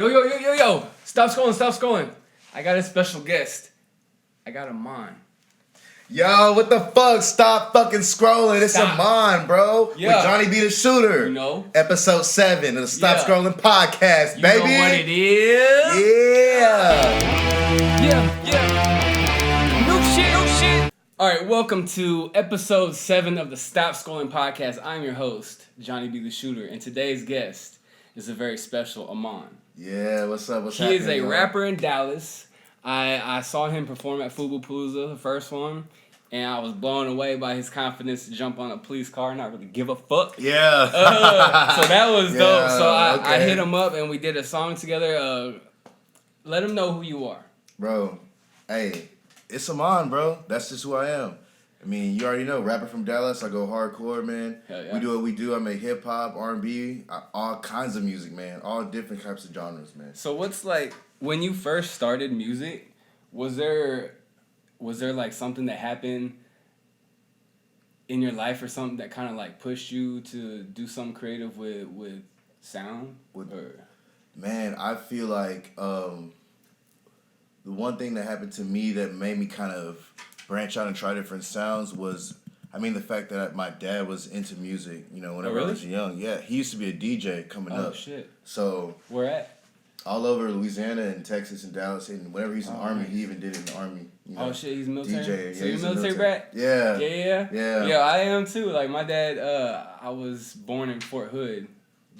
Yo. Stop scrolling. I got a special guest. I got Aman. Yo, what the fuck? Stop fucking scrolling. It's Aman, bro. Yeah. With JohnnyB the You know. Episode 7 of the Stop Scrolling podcast, You baby. know what it is? Yeah. No shit. Alright, welcome to episode 7 of the Stop Scrolling podcast. I'm your host, JohnnyB theShooter, and today's guest is a very special Aman. Yeah, what's up? He is a rapper in Dallas. I saw him perform at Fubu-Palooza, the first one, and I was blown away by his confidence to jump on a police car and not really give a fuck. Yeah. So that was dope. So I okay. hit him up and we did a song together. Let him know who you are. Bro, hey, it's Aman, bro. That's just who I am. I mean, you already know, rapper from Dallas. I go hardcore, man. Hell yeah. We do what we do. I make hip-hop, R&B, all kinds of music, man. All different types of genres, man. So what's like, when you first started music, was there like something that happened in your life or something that kind of like pushed you to do something creative with sound? Man, I feel like the one thing that happened to me that made me kind of branch out and try different sounds was, the fact that my dad was into music, whenever I was young. Yeah, he used to be a DJ coming up. Oh, shit. So Where at? all over Louisiana and Texas and Dallas, and whenever he's in the Army, nice. he even did it in the Army. Oh shit, he's military. DJ. So Yeah, you he's a military brat? Yeah. Yeah. Yeah, I am too. Like my dad, I was born in Fort Hood.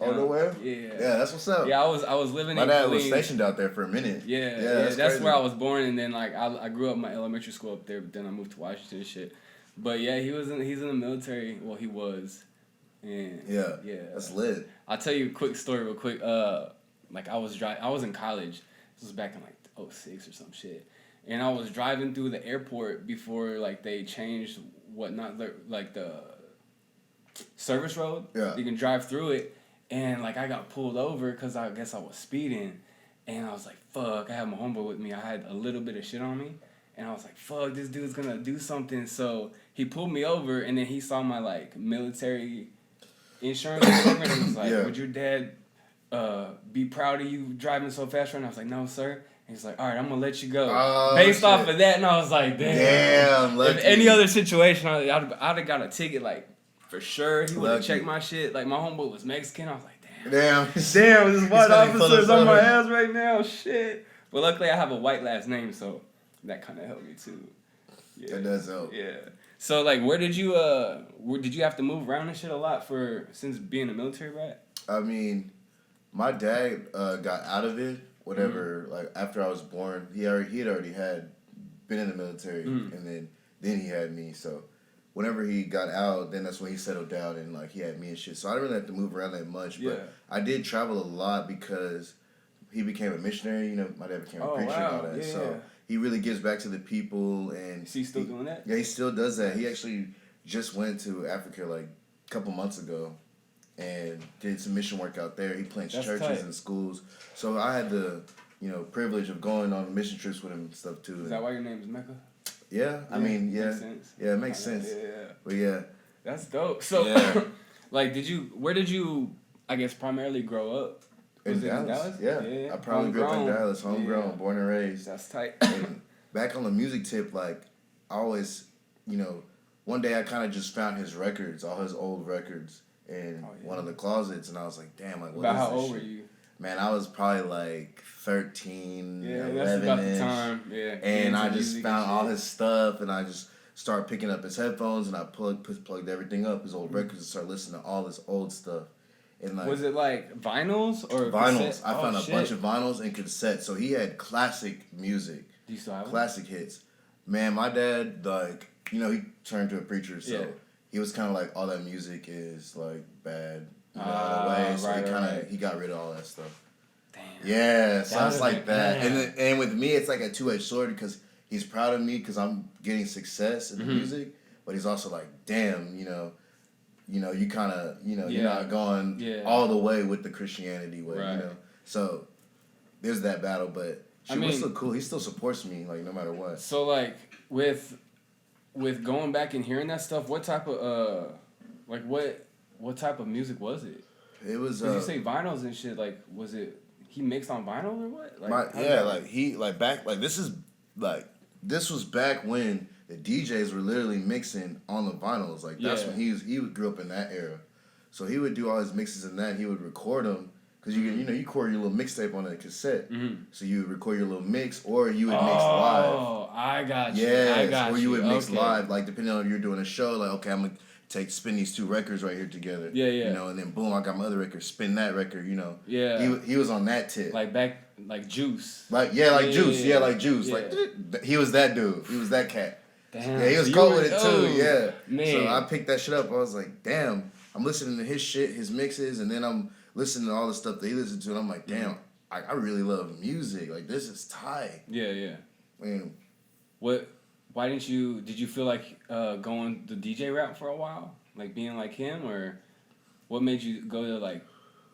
Oh, nowhere? Yeah. Yeah, that's what's up. Yeah, I was living my in dad Killeen. was stationed out there for a minute. Yeah, that's where I was born, and then like I grew up my elementary school up there, but then I moved to Washington and shit. But yeah, he's in the military. Well, he was. And yeah, that's lit. I'll tell you a quick story real quick. Like I was in college. This was back in like 2006 or some shit. And I was driving through the airport before like they changed the service road. Yeah. You can drive through it. And like I got pulled over because I guess I was speeding. And I was like, fuck, I had my homeboy with me. I had a little bit of shit on me. And I was like, fuck, this dude's gonna do something. So he pulled me over and then he saw my like military insurance or whatever. And he was like, would your dad be proud of you driving so fast right now? I was like, no, sir. And he's like, all right, I'm gonna let you go. Based off of that, and I was like, damn. If any other situation, I'd have got a ticket, like, for sure. He would have checked my shit. Like, my homeboy was Mexican. I was like, damn, there's white officers on my ass right now. Shit. But luckily, I have a white last name, so that kind of helped me, too. Yeah. That does help. Yeah. So, like, where did you have to move around and shit a lot since being a military rat? My dad got out of it, whatever, like, after I was born. He had already been in the military, and then he had me, so whenever he got out, then that's when he settled down, and, like, he had me and shit. So I didn't really have to move around that much, but I did travel a lot because he became a missionary, my dad became a preacher and all that, yeah. so he really gives back to the people, and... Is he still doing that? Yeah, he still does that. He actually just went to Africa, like, a couple months ago, and did some mission work out there. He plants churches tight. and schools. So I had the, privilege of going on mission trips with him and stuff too. Is that why your name is Mecca? Yeah, Makes sense. Yeah, it makes sense. Yeah. But yeah. That's dope. So, like, where did you, I guess, primarily grow up? In Dallas? Yeah. I probably grew up in Dallas, homegrown, born and raised. That's tight. And back on the music tip, like, I always, one day I kind of just found his records, all his old records, in one of the closets, and I was like, damn, like, what is this how old shit? were you? Man, I was probably like 13, 11 that's about the time. Yeah. And I just found all his stuff, and I just started picking up his headphones, and I plugged everything up, his old records, and started listening to all this old stuff. And like, was it like vinyls or vinyls? Cassette? I found a bunch of vinyls and cassettes. So he had classic music. Do you still have classic hits? Man, my dad, like, he turned to a preacher, so he was kind of like, all that music is like bad. Way. So he got rid of all that stuff. Damn. Yeah, so it's like that. And with me, it's like a two-edged sword because he's proud of me because I'm getting success in the music, but he's also like, damn, you kind of, you're not going all the way with the Christianity way, So there's that battle, but we're still cool. He still supports me, like, no matter what. So, like, with going back and hearing that stuff, what type of what type of music was it? It was. Did you say vinyls and shit? Like, was it he mixed on vinyl or what? This was back when the DJs were literally mixing on the vinyls. Like that's when he grew up in that era. So he would do all his mixes in that. And he would record them because you record your little mixtape on a cassette. Mm-hmm. So you would record your little mix, or you would mix live. Oh, I got you. Yes, I got or you would mix okay. live. Like depending on if you're doing a show, like okay, I'm gonna spin these 2 records right here together. Yeah. You know, and then boom, I got my other record. Spin that record. You know. Yeah. He was on that tip. Like Juice. Juice. Yeah. Like Juice. Yeah. Like he was that dude. He was that cat. Damn. Yeah, he was cold with it too. Oh, Yeah. Man. So I picked that shit up. I was like, damn. I'm listening to his shit, his mixes, and then I'm listening to all the stuff that he listened to, and I'm like, damn, I really love music. Like this is tight. Yeah. Man. Why did you feel like going the DJ route for a while? Like being like him, or what made you go to like?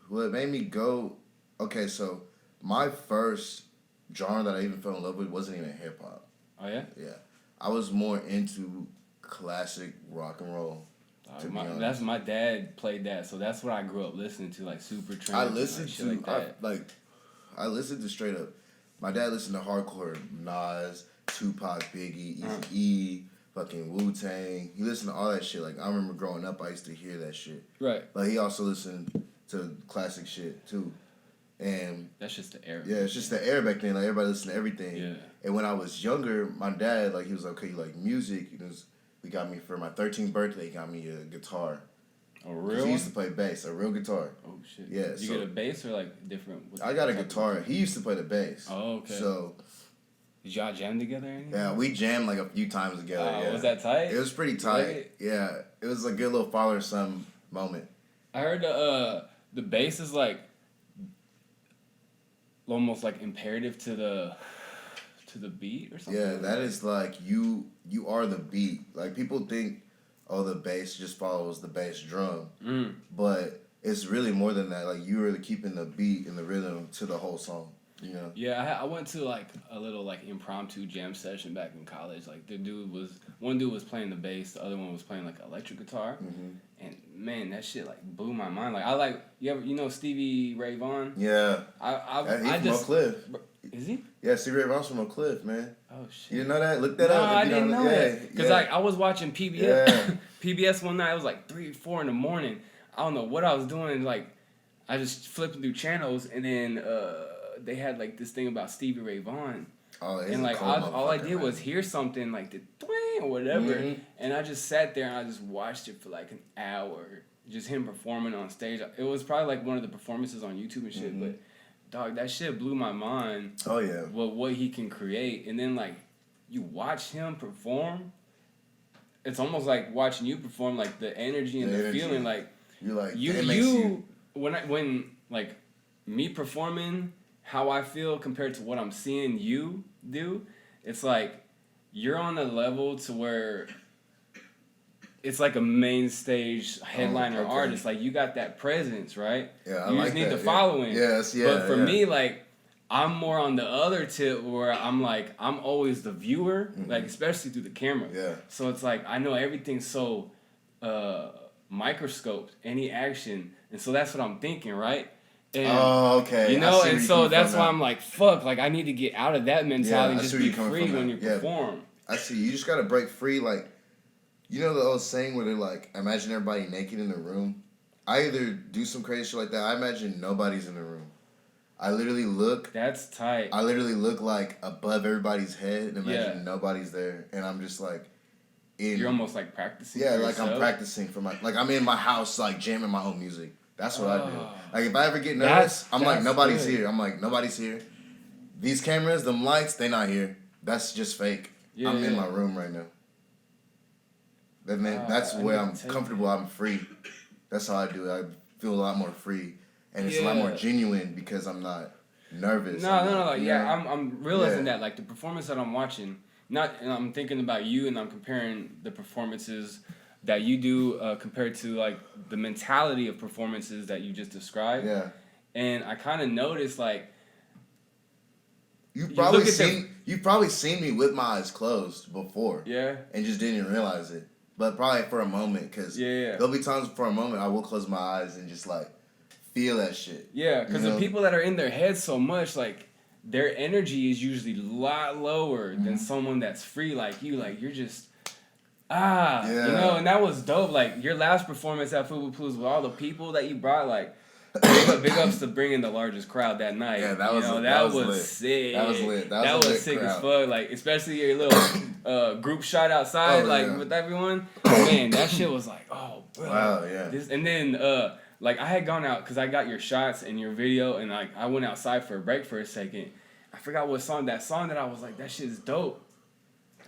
Well, it made me go. Okay, so my first genre that I even fell in love with wasn't even hip hop. Oh yeah. Yeah, I was more into classic rock and roll. That's my dad played that, so that's what I grew up listening to, like Supertramp. I listened like I listened to straight up. My dad listened to hardcore Nas, Tupac, Biggie, Eazy-E, fucking Wu-Tang. He listened to all that shit. Like I remember growing up, I used to hear that shit. Right. But he also listened to classic shit too. And that's just the era. Yeah, it's just the era back then. Like everybody listened to everything. Yeah. And when I was younger, my dad, like he was like, okay, you like music? We got me for my 13th birthday. He got me a guitar. A real? He used to play bass, a real guitar. Oh shit. Yeah. You get a bass or like different? I got a guitar. He used to play the bass. Oh okay. So. Did y'all jam together? Or yeah, we jammed like a few times together. Yeah. Was that tight? It was pretty tight. Yeah, it was a good little father son moment. I heard the bass is like almost like imperative to the beat or something. Yeah, that is like you are the beat. Like people think, oh, the bass just follows the bass drum, but it's really more than that. Like you are keeping the beat and the rhythm to the whole song. You know? Yeah, I went to like a little like impromptu jam session back in college. Like one dude was playing the bass, the other one was playing like electric guitar, and man, that shit like blew my mind. Like you know Stevie Ray Vaughan? Yeah. He's from Oak Cliff. Is he? Yeah, Stevie Ray Vaughan's from Oak Cliff, man. Oh shit! You didn't know that? Look that up. No, I didn't know that. Because like I was watching PBS, PBS one night. It was like 3 or 4 in the morning. I don't know what I was doing. Like I just flipping through channels, and then they had like this thing about Stevie Ray Vaughan. Oh, and like all I did was hear something like the twang or whatever, and I just sat there and I just watched it for like an hour, just him performing on stage. It was probably like one of the performances on YouTube and shit, but dog, that shit blew my mind. Oh yeah. What he can create, and then like you watch him perform, it's almost like watching you perform. Like the energy and the feeling, like you're like when like me performing. How I feel compared to what I'm seeing you do, it's like you're on a level to where it's like a main stage headliner artist. Like you got that presence, right? Yeah, you just need the following. Yes, yeah. But for me, like I'm more on the other tip where I'm like I'm always the viewer, like especially through the camera. Yeah. So it's like I know everything's so microscoped, any action, and so that's what I'm thinking, right? And, okay. You know, and so that's why I'm like, fuck, like I need to get out of that mentality and just be free when you perform. I see. You just gotta break free. Like, you know the old saying where they're like, imagine everybody naked in the room. I either do some crazy shit like that. I imagine nobody's in the room. I literally look. That's tight. I literally look like above everybody's head and imagine nobody's there, and I'm just like. You're almost like practicing. Yeah, like I'm practicing for like I'm in my house like jamming my own music. That's what I do. Like if I ever get nervous, I'm like nobody's here. I'm like nobody's here. These cameras, them lights, they not here. That's just fake. Yeah, I'm in my room right now. That's where I'm comfortable. I'm free. That's how I do it. I feel a lot more free, and it's a lot more genuine because I'm not nervous. No. I'm realizing that like the performance that I'm watching, and I'm thinking about you, and I'm comparing the performances that you do compared to like the mentality of performances that you just described. Yeah. And I kind of noticed like you've probably seen me with my eyes closed before. Yeah. And just didn't realize it. But probably for a moment, because there'll be times for a moment I will close my eyes and just like feel that shit. Yeah, because the people that are in their head so much, like, their energy is usually a lot lower than someone that's free like you. Like, you're just, you know, and that was dope. Like, your last performance at Fubu Plus with all the people that you brought, like, big ups to bringing the largest crowd that night. Yeah, that was sick. That was lit. That was sick crowd. as fuck. Like, especially your little group shot outside, with everyone. Man, that shit was like, oh, bro. Wow, yeah. And then, like, I had gone out because I got your shots and your video, and like I went outside for a break for a second. I forgot what song that I was like, that shit is dope.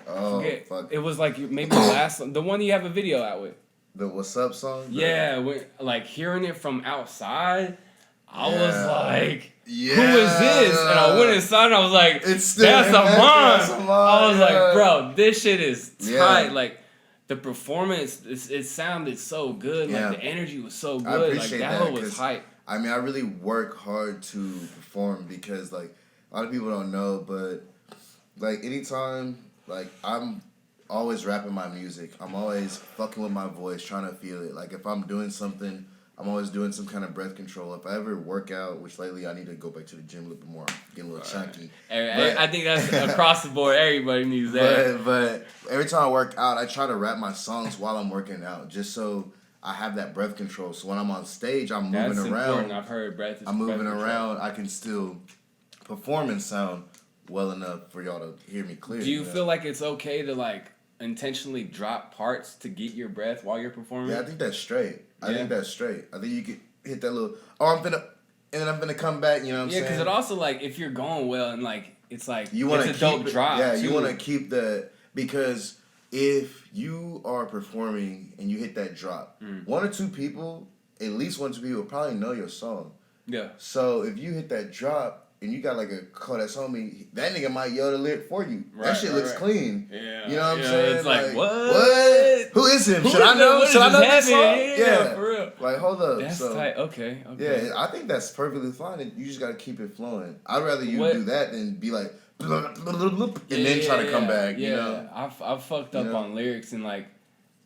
Oh, fuck. It was like maybe the one you have a video out with. The What's Up song? Yeah, like hearing it from outside, I was like, who is this? And I went inside and I was like, that's Aman. I was like, bro, this shit is tight. Like, the performance, it sounded so good. Like, the energy was so good. I appreciate like, that was hype. I mean, I really work hard to perform because, like, a lot of people don't know, but, like, anytime, like, I'm always rapping my music. I'm always fucking with my voice, trying to feel it. Like, if I'm doing something, I'm always doing some kind of breath control. If I ever work out, which lately I need to go back to the gym a little bit more. I'm getting a little chunky. I think that's across the board. Everybody needs that. But every time I work out, I try to rap my songs while I'm working out, just so I have that breath control. So when I'm on stage, I'm moving around. That's important. I've heard breath. I'm moving around. I can still perform and sound well enough for y'all to hear me clearly. Do you feel like it's okay to, like, intentionally drop parts to get your breath while you're performing? Yeah, I think that's straight. I think you could hit that little, and then I'm gonna come back, you know what I'm saying? Yeah, because it also, like, if you're going well and, like, it's like, it's a dope drop. Yeah, too. you want to keep the, because if you are performing and you hit that drop, one or two people, at least one or two people probably know your song. Yeah. So if you hit that drop, and you got like a co-that's homie, that nigga might yell the lyric for you. That shit looks clean. Yeah. You know what I'm saying? It's like, what? Who is him? Should I know? Should I know this song? Yeah, for real. Like, hold up. That's tight. Okay. Yeah, I think that's perfectly fine. You just got to keep it flowing. I'd rather you do that than be like, and then try to come back, you know? I've fucked up on lyrics and, like,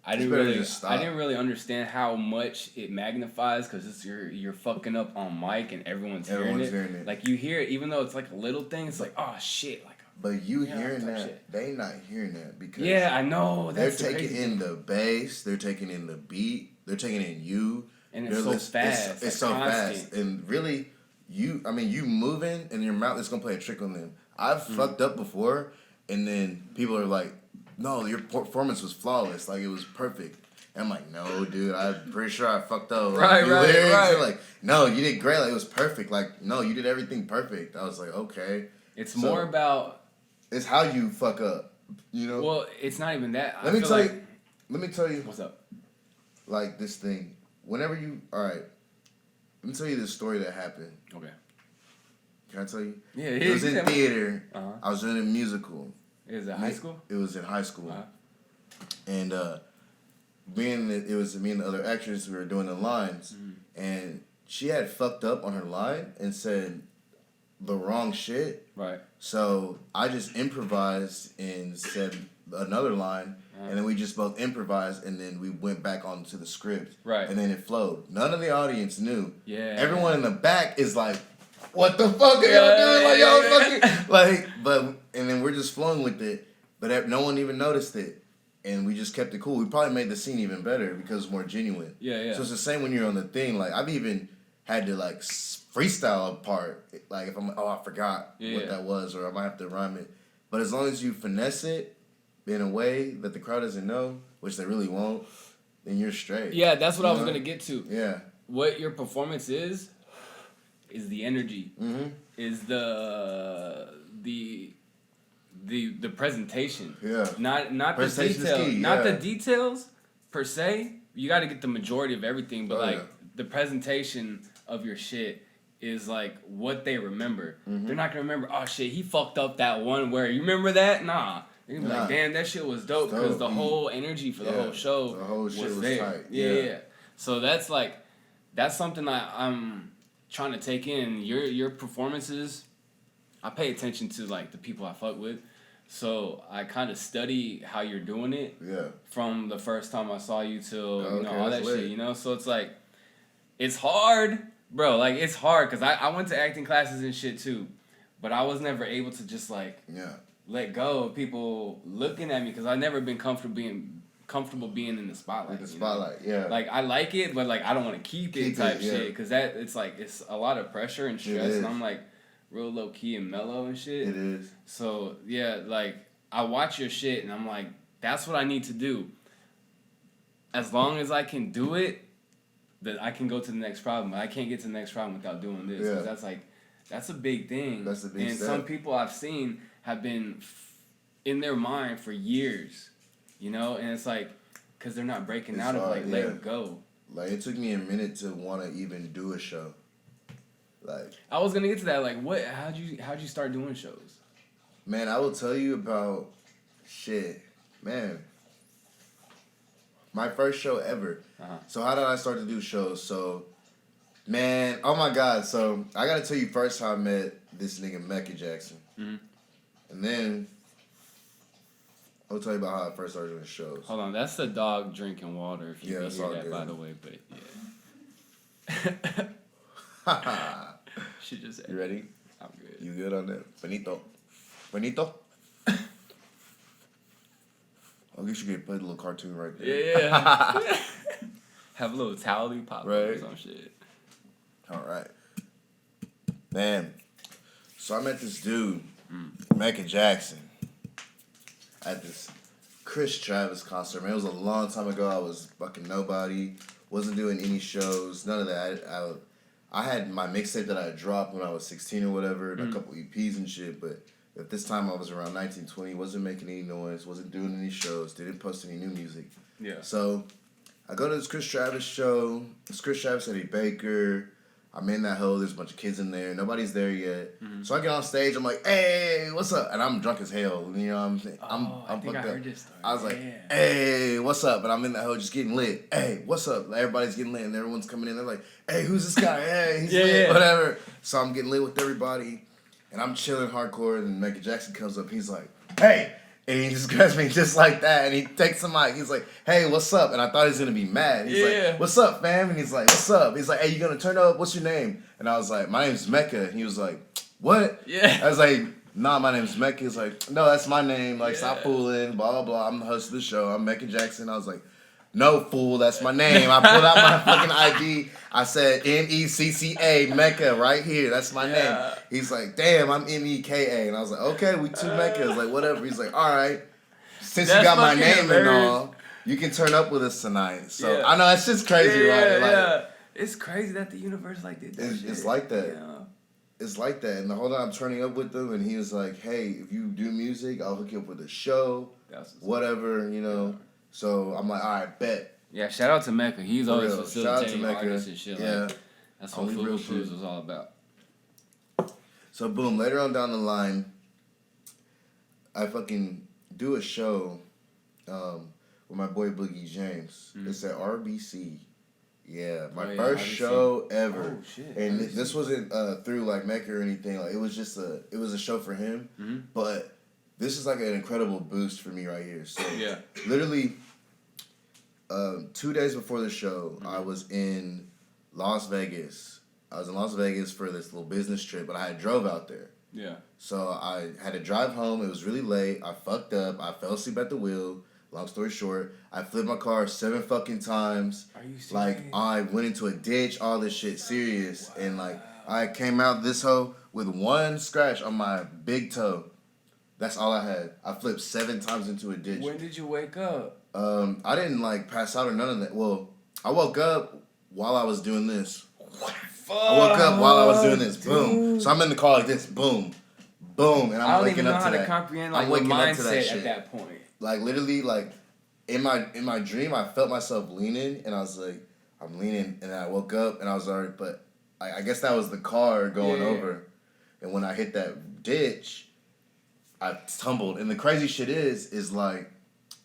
I didn't really understand how much it magnifies because you're fucking up on mic and everyone's hearing it. Like, you hear it, even though it's like a little thing, it's like, oh shit, like. But you hearing that, shit. They not hearing that because I know they're taking in the bass, they're taking in the beat, they're taking in you, and it's so fast. It's so fast, and really, you moving and your mouth is gonna play a trick on them. I've fucked up before, and then people are like, no, your performance was flawless. Like, it was perfect. And I'm like, no, dude, I'm pretty sure I fucked up. Like, right. Like, no, you did great. Like, it was perfect. Like, no, you did everything perfect. I was like, okay. It's more about... It's how you fuck up, you know? Well, it's not even that. Let me tell you. What's up? Like, this thing. Whenever you... All right. Let me tell you this story that happened. Okay. Can I tell you? Yeah. It was in theater. Uh-huh. I was in a musical. Is it high school? It was in high school. Uh-huh. And it was me and the other actress, we were doing the lines, and she had fucked up on her line and said the wrong shit. Right. So I just improvised and said another line, and then we just both improvised, and then we went back onto the script. Right. And then it flowed. None of the audience knew. Yeah. Everyone in the back is like, what the fuck are y'all doing? Like, y'all fucking... Like, and then we're just flowing with it, but no one even noticed it. And we just kept it cool. We probably made the scene even better because it's more genuine. Yeah. So it's the same when you're on the thing. Like, I've even had to, like, freestyle a part. Like, if I'm like, oh, I forgot what that was, or I might have to rhyme it. But as long as you finesse it in a way that the crowd doesn't know, which they really won't, then you're straight. Yeah, that's what I was going to get to. Yeah. What your performance is the energy. Mm-hmm. Is the presentation. Yeah. Not the details. Not the details per se. You got to get the majority of everything, but the presentation of your shit is like what they remember. Mm-hmm. They're not gonna remember, oh shit, he fucked up that one where you remember that? Nah. They're gonna be like, damn, that shit was dope because the whole energy for the whole show was there. Tight. Yeah. So that's something I'm trying to take in. Your performances, I pay attention to like the people I fuck with. So I kind of study how you're doing it. Yeah. From the first time I saw you till all that shit, you know. So it's like, it's hard, bro, like it's hard because I went to acting classes and shit too, but I was never able to just like let go of people looking at me because I've never been comfortable being in the spotlight. Yeah. Like I like it, but like I don't want to keep it type shit because that it's like it's a lot of pressure and stress, and I'm like real low key and mellow and shit. It is. So yeah, like I watch your shit and I'm like, that's what I need to do. As long as I can do it, that I can go to the next problem. I can't get to the next problem without doing this. Yeah. That's a big thing. That's a big and step. some people I've seen have been in their mind for years, you know, and it's like, because they're not breaking out of like letting go. Like it took me a minute to want to even do a show. Like I was gonna get to that. Like, how'd you start doing shows? Man, I will tell you about shit, man. My first show ever. So how did I start to do shows? So, man, oh my God. So I gotta tell you first how I met this nigga Mecca Jackson, and then I'll tell you about how I first started doing shows. Hold on, that's the dog drinking water. If you can hear that, by the way, but yeah. She just said. You ready? I'm good. You good on that? Benito. I guess you could play the little cartoon right there. Yeah. Have a little towel pop or some shit. All right. Man. So I met this dude, Mecca Jackson, at this Chris Travis concert. Man, it was a long time ago. I was fucking nobody. Wasn't doing any shows. None of that. I had my mixtape that I had dropped when I was 16 or whatever, and a couple EPs and shit, but at this time I was around 19, 20, wasn't making any noise, wasn't doing any shows, didn't post any new music. Yeah. So I go to this Chris Travis show. It's Chris Travis, Eddie Baker. I'm in that hole. There's a bunch of kids in there. Nobody's there yet. So I get on stage. I'm like, hey, what's up? And I'm drunk as hell. You know what I'm saying? I'm fucked up. Heard this story. I was like, hey, what's up? And I'm in that hole just getting lit. Hey, what's up? Everybody's getting lit. And everyone's coming in. They're like, hey, who's this guy? Hey, he's lit. Whatever. So I'm getting lit with everybody. And I'm chilling hardcore. And Mecca Jackson comes up. He's like, hey. And he just grabs me just like that, and he takes the mic. He's like, hey, what's up? And I thought he was going to be mad. He's like, what's up, fam? And he's like, what's up? He's like, hey, you going to turn up? What's your name? And I was like, my name's Mecca. And he was like, what? Yeah. I was like, nah, my name's Mecca. He's like, no, that's my name. Like, stop fooling, blah, blah, blah. I'm the host of the show. I'm Mecca Jackson. I was like, no, fool, that's my name. I pulled out my fucking ID. I said M-E-C-C-A, Mecca, right here. That's my name. He's like, damn, I'm M-E-K-A. And I was like, okay, we two Meccas. Like, whatever. He's like, all right. Since you got my name and all, you can turn up with us tonight. So, I know, it's just crazy, right? Like, it's crazy that the universe like did that shit. It's like that. Yeah. It's like that. And the whole time I'm turning up with them, and he was like, hey, if you do music, I'll hook you up with a show, whatever, you know. Yeah. So I'm like, all right, bet. Yeah, shout out to Mecca. He's always facilitating artists and shit. Yeah. Like, that's what Foolish Shoes was all about. So boom, later on down the line, I fucking do a show with my boy Boogie James. It's at RBC. Yeah, my first show ever. Oh shit! And this wasn't through like Mecca or anything. Like it was just a show for him. But this is like an incredible boost for me right here. So literally, 2 days before the show, I was in Las Vegas. I was in Las Vegas for this little business trip, but I had drove out there. Yeah. So I had to drive home. It was really late. I fucked up. I fell asleep at the wheel. Long story short, I flipped my car 7 fucking times. Are you serious? Like, I went into a ditch, all this shit serious. Wow. And, like, I came out this hoe with one scratch on my big toe. That's all I had. I flipped 7 times into a ditch. When did you wake up? I didn't, like, pass out or none of that. Well, I woke up while I was doing this. I woke up while I was doing this. Boom. So I'm in the car like this. Boom. Boom. And I'm waking up to that. I don't even know how to comprehend, like, your mindset at that point. Like, literally, like, in my dream, I felt myself leaning, and I was like, I'm leaning, and then I woke up, and I was already, but I guess that was the car going over. And when I hit that ditch, I tumbled. And the crazy shit is like,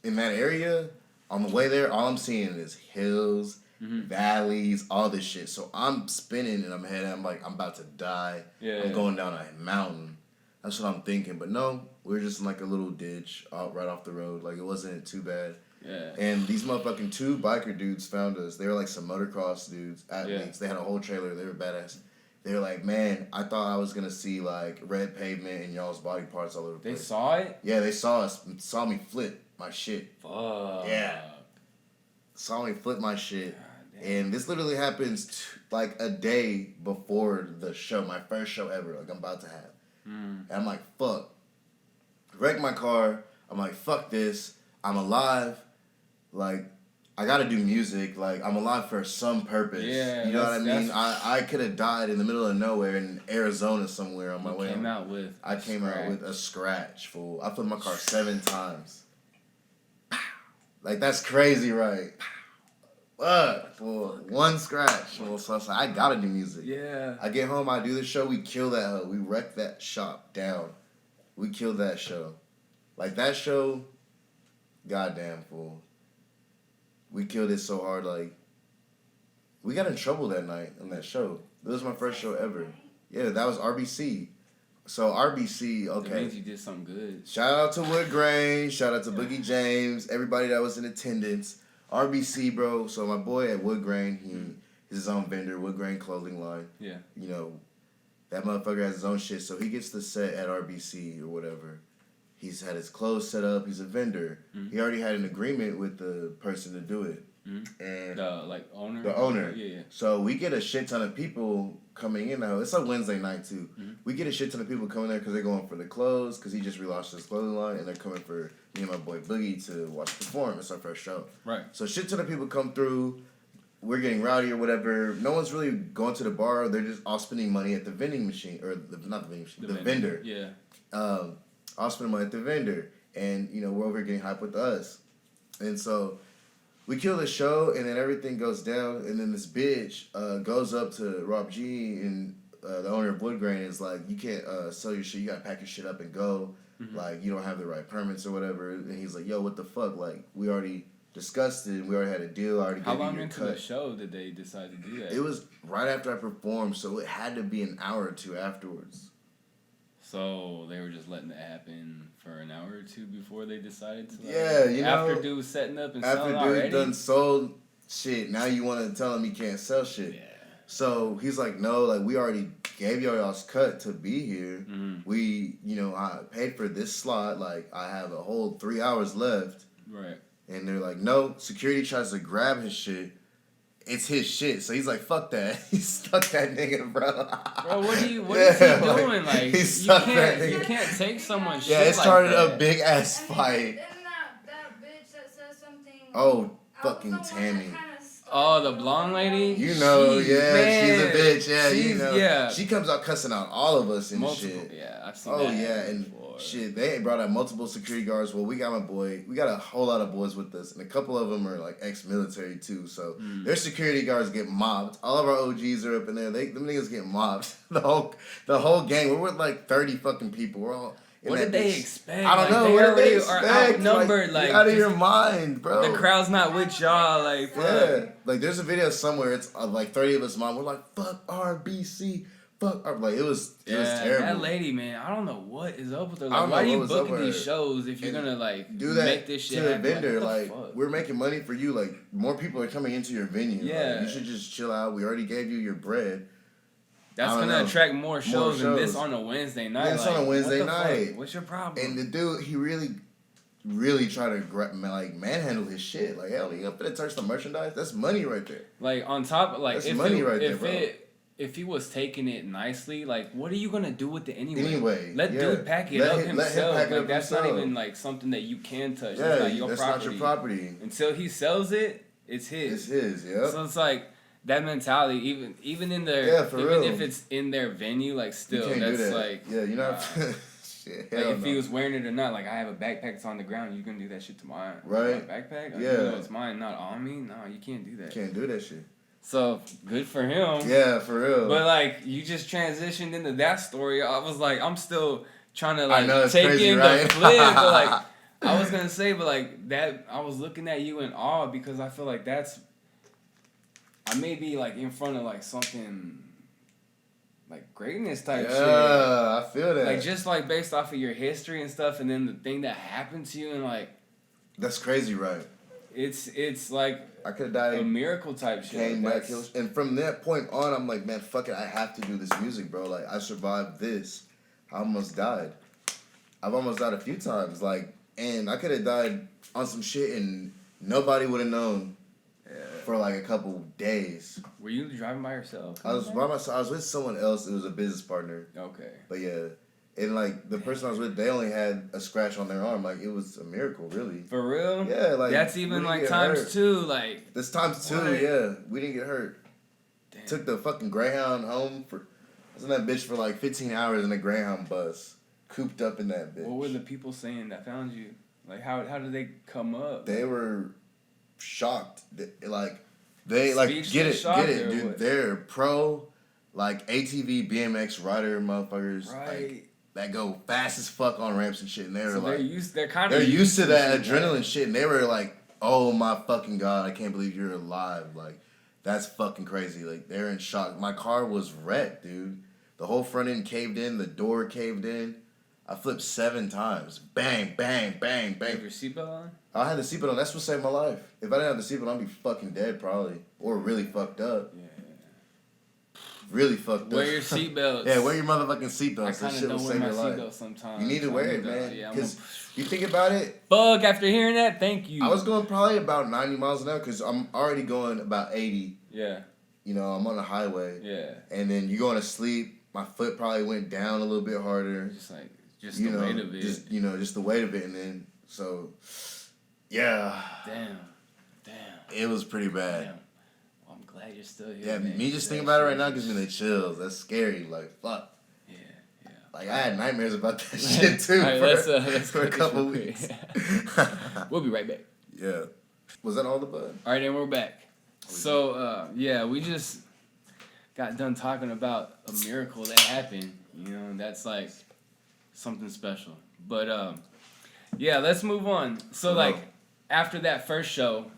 in that area, on the way there, all I'm seeing is hills, valleys, all this shit. So I'm spinning, and I'm like, I'm about to die. I'm going down a mountain. That's what I'm thinking. But no, we were just in like a little ditch right off the road. Like, it wasn't too bad. Yeah. And these motherfucking 2 biker dudes found us. They were like some motocross dudes, athletes. They had a whole trailer. They were badass. They were like, man, I thought I was going to see like red pavement and y'all's body parts all over the place. They saw it? Yeah, they saw me flip my shit. Fuck. Yeah. Saw me flip my shit. And this literally happens like a day before the show, my first show ever, like I'm about to have. And I'm like, fuck. Wreck my car. I'm like, fuck this. I'm alive. Like, I gotta do music. Like, I'm alive for some purpose. Yeah, you know what I mean? I could have died in the middle of nowhere in Arizona somewhere on my way home. I came out with a scratch, fool. I flipped my car 7 times. Like, that's crazy, right? For 1 scratch. Well, so I was like, I gotta do music. Yeah. I get home, I do the show, we kill that hoe. We wreck that shop down. We killed that show. Like, that show, goddamn, fool. We killed it so hard, like, we got in trouble that night on that show. It was my first show ever. Yeah, that was RBC. So, RBC, okay. That means you did something good. Shout out to Wood Grain. Shout out to Boogie James. Everybody that was in attendance. RBC, bro. So, my boy at Wood Grain, he's his own vendor, Wood Grain clothing line. Yeah. You know, that motherfucker has his own shit. So, he gets the set at RBC or whatever. He's had his clothes set up. He's a vendor. He already had an agreement with the person to do it. And the owner? The owner. Yeah. So we get a shit ton of people coming in now. It's a Wednesday night too. We get a shit ton of people coming there because they're going for the clothes because he just relaunched his clothing line and they're coming for me and my boy Boogie to watch perform. It's our first show. Right. So shit ton of people come through. We're getting rowdy or whatever. No one's really going to the bar. They're just all spending money at the vending machine or not the vending machine. The vendor. Yeah. I'll spend money at the vendor. And, you know, we're over here getting hyped with us. And so we kill the show, and then everything goes down. And then this bitch goes up to Rob G, and the owner of Wood Grain is like, you can't sell your shit. You got to pack your shit up and go. Like, you don't have the right permits or whatever. And he's like, yo, what the fuck? Like, we already discussed it. We already had a deal. I already How gave you long your into cut. the show did they decide to do that? It was right after I performed, so it had to be an hour or two afterwards. So they were just letting it happen for an hour or two before they decided to. Like, yeah, you know. After dude was setting up and selling after dude already. done sold shit, now you want to tell him he can't sell shit. Yeah. So he's like, no, like we already gave y'all's cut to be here. We, you know, I paid for this slot. Like I have a whole 3 hours left. Right. And they're like, no. Security tries to grab his shit. It's his shit, so he's like, "Fuck that." He stuck that nigga, bro. Bro, what is he doing? Like, he stuck that nigga. You can't take someone's shit. Yeah, it started like that. a big ass fight. Then that bitch that says something. Oh, fucking Tammy. Oh, the blonde lady? You know, she's she's a bitch. Yeah, you she's, know. Yeah. She comes out cussing out all of us and Multiple, shit. Yeah, I've seen Oh, that. yeah, and before. shit, they brought out multiple security guards. Well, we got my boy. We got a whole lot of boys with us, and a couple of them are like ex-military too. So their security guards get mobbed. All of our OGs are up in there. Them niggas get mobbed. The whole gang. We're with like 30 fucking people. We're all. What did they expect? I don't know. They What did already they are expect? outnumbered. Like, out of your mind, bro. The crowd's not with y'all. Like, fuck. Yeah. Like, there's a video somewhere. It's like 30 of us mom. We're like, fuck RBC. Fuck. Like, it was terrible. That lady, man, I don't know what is up with her. I Like, don't why know are you what was up booking with these her. shows if you're And gonna like do that make this shit to the happen? vendor? Like, Like, we're making money for you. Like, more people are coming into your venue. Yeah. Like, you should just chill out. We already gave you your bread. That's I don't gonna know. attract more shows than this shows. on a Wednesday night. This like, on a Wednesday what the night. Fuck? What's your problem? And the dude, he really tried to manhandle his shit. Like, hell, you gonna touch the merchandise? That's money right there. Like on top, like That's if money it, right there, if bro. if he was taking it nicely, like what are you gonna do with it anyway? Let yeah. dude pack it Let up him himself. pack it Like up that's himself. not even like something that you can touch. Yeah, That's not your that's property. not your property. Until he sells it, it's his. It's his, yeah. So it's like that mentality, even in their, Yeah, for even real. if it's in their venue, like still, You can't that's do that. like, Yeah, you're not. Shit, like hell if no. he was wearing it or not, like I have a backpack that's on the ground, you can do that shit to mine. Right. My backpack? Like, Yeah. you know it's mine, not on me? No, you can't do that. Can't do that shit. So, good for him. Yeah, for real. But like, you just transitioned into that story. I was like, I'm still trying to like I know, it's take crazy, in right? the flip. But like, I was gonna say, but like that, I was looking at you in awe because I feel like I may be like in front of like something like greatness type shit. Yeah, I feel that. Like just like based off of your history and stuff, and then the thing that happened to you, and like That's crazy, right? It's like I could have died. a miracle type shit. Came Like, back, and from that point on, I'm like, man, fuck it, I have to do this music, bro. Like, I survived this. I almost died. I've almost died a few times, like, and I could have died on some shit, and nobody would have known for like a couple days. Were you driving by yourself? I was by myself. I was with someone else. It was a business partner. Okay. But yeah, and like the person I was with, they only had a scratch on their arm. Like, it was a miracle, really. For real? Yeah, like that's even like times hurt. 2. Like, That's times 2. What? Yeah, we didn't get hurt. damn. Took the fucking Greyhound home for. I was in that bitch for like 15 hours in a Greyhound bus, cooped up in that bitch. What were the people saying that found you? Like, how did they come up? They were shocked. They like get it, dude. What? They're pro, like ATV, BMX rider motherfuckers, Right. like, that go fast as fuck on ramps and shit. And they were So like, they're used to that shit, adrenaline right? shit. And they were like, oh my fucking god, I can't believe you're alive. Like, that's fucking crazy. Like, they're in shock. My car was wrecked, dude. The whole front end caved in. The door caved in. I flipped 7 times. Bang, bang, bang, You bang. have your seatbelt on? I had the seatbelt on. That's what saved my life. If I didn't have the seatbelt, I'd be fucking dead probably, or really fucked up. Yeah. Really fucked up. Wear your seatbelts. Yeah, wear your motherfucking I seatbelt. That kind of shit will don't wear save my your life. seatbelt sometimes. You need to I wear it, need to- man. Yeah, Because you think about it, fuck, after hearing that, thank you. I was going probably about 90 miles an hour because I'm already going about 80. Yeah. You know, I'm on the highway. Yeah. And then you going to sleep. My foot probably went down a little bit harder. Just You the know, weight of it. just the weight of it. And then, so, yeah. Damn. It was pretty bad. Damn. Well, I'm glad you're still here. Yeah, man. me just That thinking about it right shit now is- gives me the chills. That's scary. Like, fuck. Yeah. Like, I had nightmares about that shit too. All right, let's for a cut this couple real quick. weeks. We'll be right back. Yeah. Was that all the bud? All right, and we're back. So, yeah, we just got done talking about a miracle that happened. You know, and that's like something special. But, yeah, let's move on. So, like, after that first show,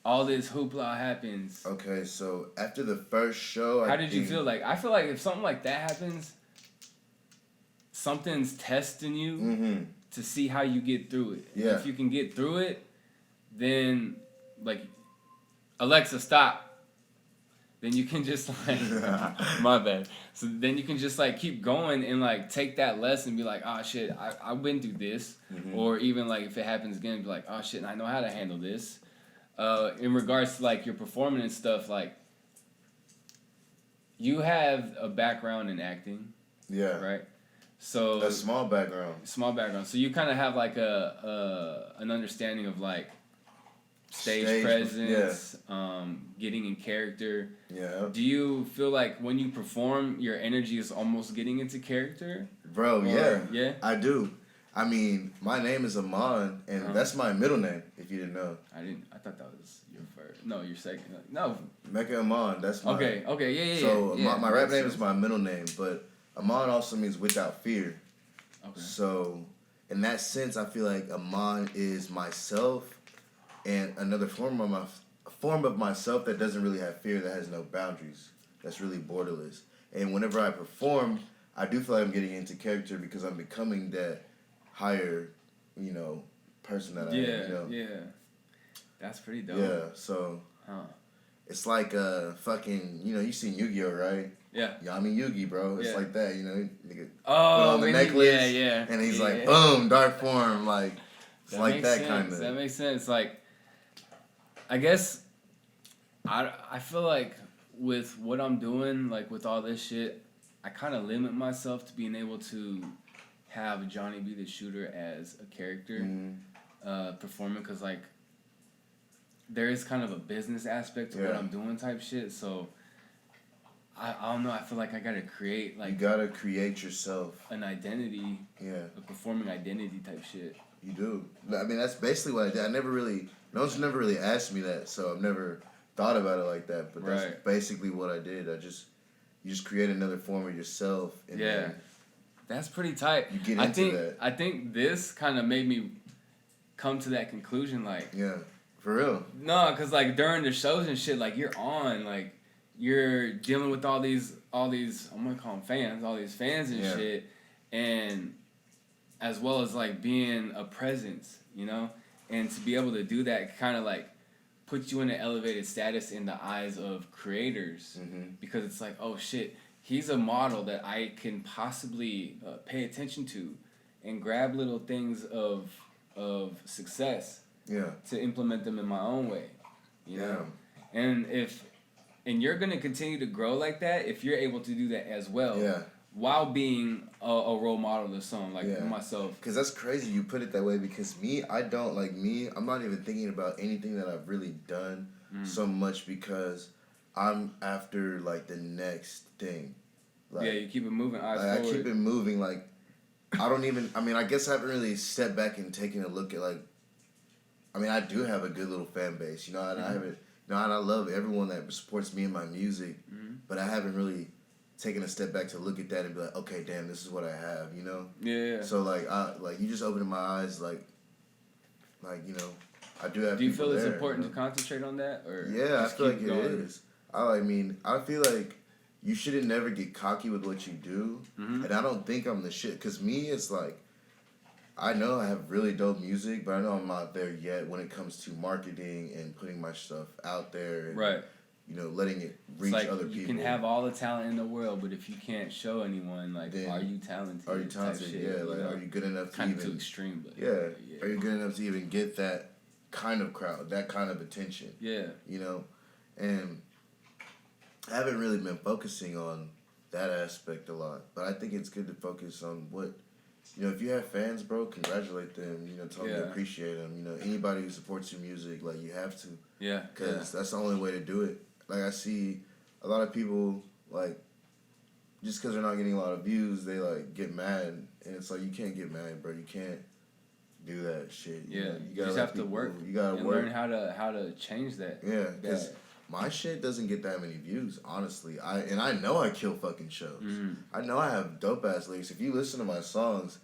all this hoopla happens. Okay, so after the first show, How did you feel? Like, I feel like if something like that happens, something's testing you Mm-hmm. to see how you get through it. Yeah. If you can get through it, then, like, Alexa, stop. Then you can just, like, my bad. So then you can just, like, keep going and, like, take that lesson and be like, oh, shit, I went through this. Mhm. Or even, like, if it happens again, be like, oh, shit, I know how to handle this. In regards to, like, your performing and stuff, like, you have a background in acting, Yeah. right? So A small background. small background. So you kind of have like an understanding of like stage presence, getting in character. Yeah. Do you feel like when you perform, your energy is almost getting into character? Bro, yeah. Yeah. I do. I mean, my name is Aman, and that's my middle name, if you didn't know. I didn't. I thought that was your first. No, your second. No. Mecca Aman, that's my... Okay. Okay. Yeah. Yeah. So yeah. my rap name is my middle name, but Aman also means without fear. Okay. So in that sense, I feel like Aman is myself, and another form of myself that doesn't really have fear, that has no boundaries, that's really borderless. And whenever I perform, I do feel like I'm getting into character because I'm becoming that higher, person that I am. You know? Yeah. That's pretty dope. Yeah. So it's like fucking, you seen Yu-Gi-Oh, right? Yeah. Yeah, I mean Yugi, bro. It's Yeah. like that, nigga. Oh, put on the when necklace, yeah. and he's Yeah. like, boom, dark form, like it's That like makes that sense. kind of. That makes sense. Like, I guess I feel like with what I'm doing, like with all this shit, I kind of limit myself to being able to have JohnnyB theShooter as a character performing, because like there is kind of a business aspect to what I'm doing type shit. So I don't know. I feel like I gotta create like You gotta create yourself. an identity, Yeah, a performing identity type shit. you do. I mean, that's basically what I did. No one's never really asked me that, so I've never thought about it like that. But that's Right. basically what I did. You just create another form of yourself. And then That's pretty tight. You get I into think that. I think this kind of made me come to that conclusion. Like, Yeah, for real. no, cause like during the shows and shit, like you're on, like you're dealing with all these I'm gonna call them fans, all these fans and shit, and as well as like being a presence, and to be able to do that kind of like puts you in an elevated status in the eyes of creators, because it's like, oh shit, he's a model that I can possibly pay attention to and grab little things of success to implement them in my own way, you know? And you're going to continue to grow like that if you're able to do that as well, while being a role model to someone like myself. Because that's crazy you put it that way, because I'm not even thinking about anything that I've really done so much, because I'm after like the next thing. Like, you keep it moving, eyes like, forward. I keep it moving, like, I guess I haven't really stepped back and taken a look at, like, I do have a good little fan base, you know, and I haven't, and I love everyone that supports me and my music, but I haven't really taken a step back to look at that and be like, okay, damn, this is what I have, you know? Yeah. So, like, you just opened my eyes, like, you know, I do have. Do you feel it's there, important you know? to concentrate on that, or I feel like going? it is. I feel like you shouldn't never get cocky with what you do, and I don't think I'm the shit. Cause me, it's like, I know I have really dope music, but I know I'm not there yet when it comes to marketing and putting my stuff out there, and, right? You know, letting it reach other people. You can have all the talent in the world, but if you can't show anyone, like, then, are you talented? Are you talented? Shit, yeah, like, are you good enough to even? even? Too extreme, but yeah. Are you good enough to even get that kind of crowd, that kind of attention? Yeah. You know, and I haven't really been focusing on that aspect a lot, but I think it's good to focus on what, you know, if you have fans, bro, congratulate them, you know, tell them you appreciate them, you know, anybody who supports your music, like, you have to. Yeah. Because that's the only way to do it. Like, I see a lot of people, like, just because they're not getting a lot of views, they, like, get mad, and it's like, you can't get mad, bro, you can't do that shit. You know? You just have to work. You gotta and work. learn how to change that. Yeah, because my shit doesn't get that many views, honestly. I know I kill fucking shows. I know I have dope ass lyrics. If you listen to my songs,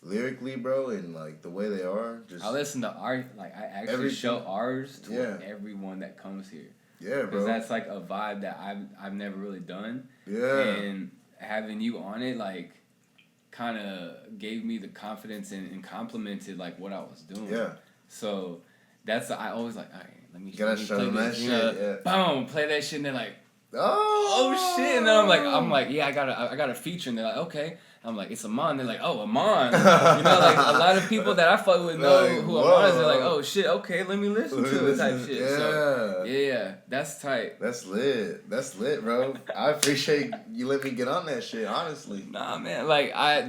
lyrically, bro, and like the way they are, just I listen to art. Like, I actually show ours to everyone that comes here. Yeah, bro. Because that's like a vibe that I've never really done. Yeah. And having you on it, like, kind of gave me the confidence and complimented like what I was doing. Yeah. So that's I always like, all right, let me show them that shit. Boom, play that shit, and they're like, oh shit, and then I'm like, yeah, I got a feature, and they're like, okay. I'm like, it's Aman. They're like, oh, Aman. You know, like, a lot of people that I fuck with know who Aman is. They're like, oh shit, okay, let me listen to it type shit. Yeah. So, yeah, that's tight. That's lit, bro. I appreciate you letting me get on that shit, honestly. Nah, man, like, I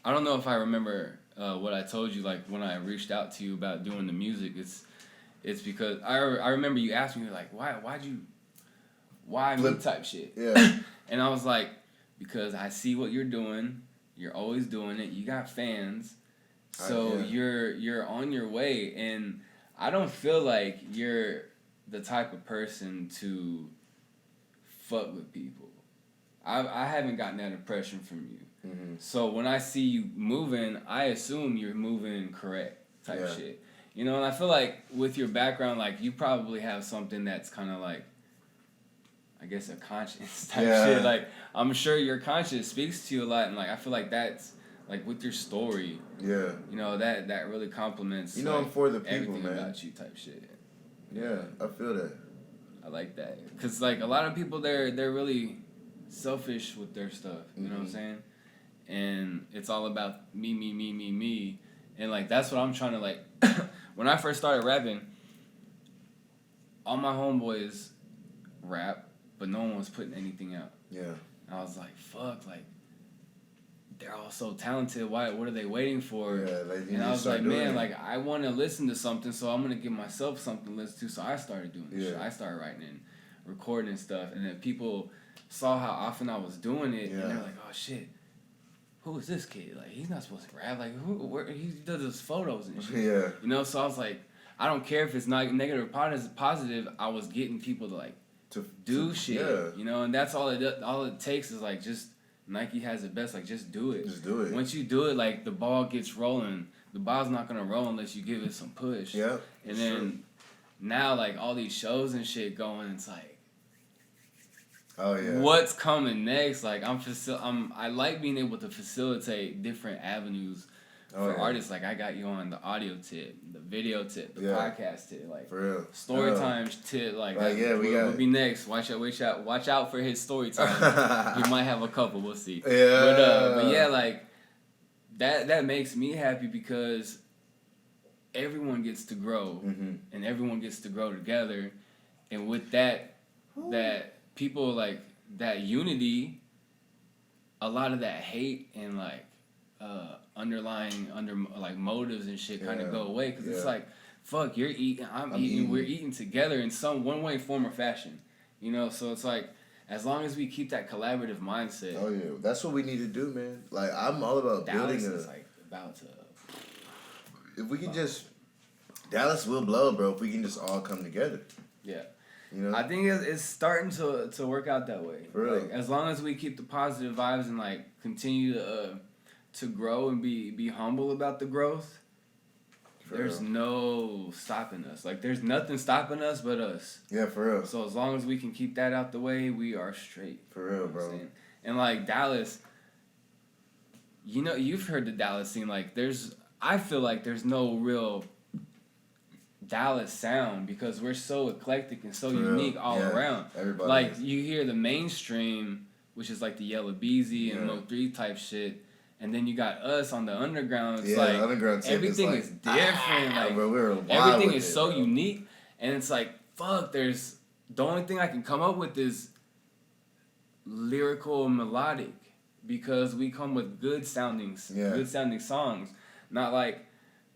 don't know if I remember what I told you, like, when I reached out to you about doing the music. It's because I remember you asked me, like, why me type shit. Yeah. And I was like, because I see what you're doing. You're always doing it. You got fans. So you're on your way. And I don't feel like you're the type of person to fuck with people. I haven't gotten that impression from you. Mm-hmm. So when I see you moving, I assume you're moving correct type shit. You know, and I feel like with your background, like, you probably have something that's kind of like, I guess, a conscience type shit. Like, I'm sure your conscience speaks to you a lot, and like, I feel like that's like with your story. Yeah. You know, that really complements. You know, like, I'm for the people, everything man. About you type shit. Yeah, I feel that. I like that, cause like a lot of people, they're really selfish with their stuff. You know what I'm saying? And it's all about me, and like that's what I'm trying to like. When I first started rapping, all my homeboys rap, but no one was putting anything out. Yeah. And I was like, fuck, like, they're all so talented. What are they waiting for? Yeah, and I was like, man, like, I want to listen to something, so I'm going to give myself something to listen to. So I started doing this shit. I started writing and recording and stuff. And then people saw how often I was doing it, and they're like, oh, shit, who is this kid? Like, he's not supposed to rap. Like, he does his photos and shit. Yeah. You know, so I was like, I don't care if it's not negative or positive. I was getting people to, like, to do shit, you know, and that's all it takes is like, just Nike has it best, like, just do it. Just do it. Once you do it, like, the ball gets rolling. The ball's not gonna roll unless you give it some push. Yeah. And then now, like, all these shows and shit going, it's like, oh yeah, what's coming next? Like, I like being able to facilitate different avenues for artists, like I got you on the audio tip, the video tip, the podcast tip, like for real. Story times tip, like we'll be next. Watch out for his story time. He might have a couple. We'll see. Yeah. But yeah, like that makes me happy because everyone gets to grow, and everyone gets to grow together, and with that people like that unity, a lot of that hate and like underlying motives and shit kind of go away because it's like, fuck, you're eating, I'm eating, we're eating together in some one way, form, or fashion, you know. So it's like, as long as we keep that collaborative mindset. Oh yeah, that's what we need to do, man. Like I'm all about Dallas building is like about to. If we can just, Dallas will blow, bro. If we can just all come together. Yeah. You know? I think it's starting to work out that way. For real. Like, as long as we keep the positive vibes and like continue to grow and be humble about the growth, there's no stopping us. Like there's nothing stopping us but us. Yeah, for real. So as long as we can keep that out the way, we are straight. For real, bro. And like Dallas, you know, you've heard the Dallas scene. Like I feel like there's no real Dallas sound because we're so eclectic and so unique all around. Everybody like you hear the mainstream, which is like the Yellow Beezy and Mo3 type shit, and then you got us on the underground. It's like the underground everything is different. Like bro, everything is so unique, and it's like fuck. There's the only thing I can come up with is lyrical and melodic because we come with good sounding songs, not like.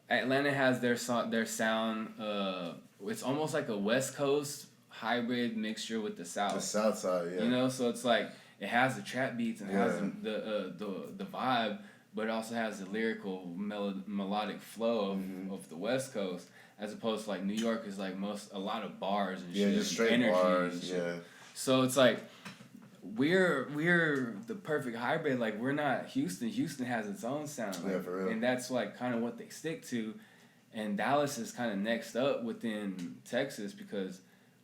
Atlanta has their sound. It's almost like a West Coast hybrid mixture with the South. The South side, yeah. You know, so it's like it has the trap beats and has the vibe, but it also has the lyrical melodic flow of the West Coast, as opposed to like New York is like a lot of bars and shit. Yeah, just straight bars. Yeah. So it's like. We're the perfect hybrid. Like we're not Houston. Houston has its own sound. Like, for real. And that's like kind of what they stick to. And Dallas is kind of next up within Texas because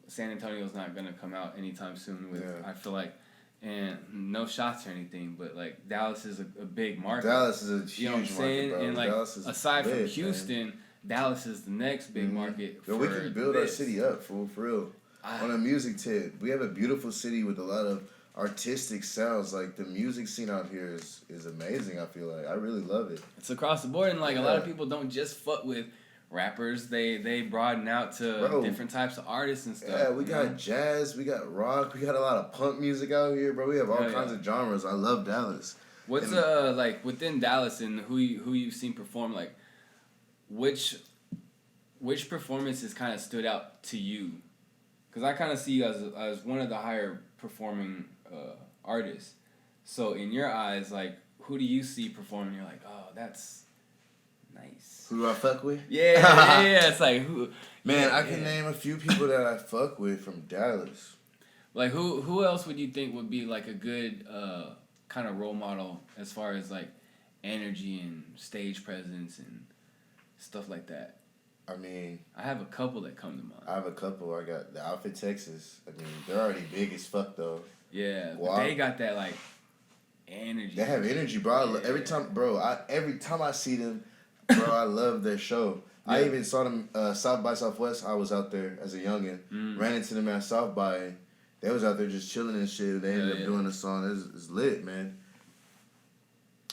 San Antonio's not gonna come out anytime soon. I feel like, and no shots or anything, but like Dallas is a big market. Dallas is a huge you know what I'm saying? market, bro. And like aside from big, Houston, man. Dallas is the next big market. But we can build our city up for real. On a music tip, we have a beautiful city with a lot of artistic sounds. Like the music scene out here is amazing. I feel like I really love it. It's across the board, and like a lot of people don't just fuck with rappers. They broaden out to different types of artists and stuff. Yeah, we got jazz, we got rock, we got a lot of punk music out here, bro. We have all kinds of genres. I love Dallas. What's like within Dallas and who you've seen perform, like which performances kind of stood out to you? Because I kind of see you as one of the higher performing artists. So in your eyes, like, who do you see performing? You're like, oh, that's nice. Who do I fuck with? Yeah. It's like who? Man, I can name a few people that I fuck with from Dallas. Like who else would you think would be like a good kind of role model as far as like energy and stage presence and stuff like that? I mean, I have a couple that come to mind. I got the Outfit Texas. I mean, they're already big as fuck though. Yeah, but they got that like energy. They have energy, bro. Every time I see them, bro, I love their show. Yeah. I even saw them South by Southwest. I was out there as a youngin'. Ran into them at South by. They was out there just chilling and shit. They ended up doing a song. It's lit, man.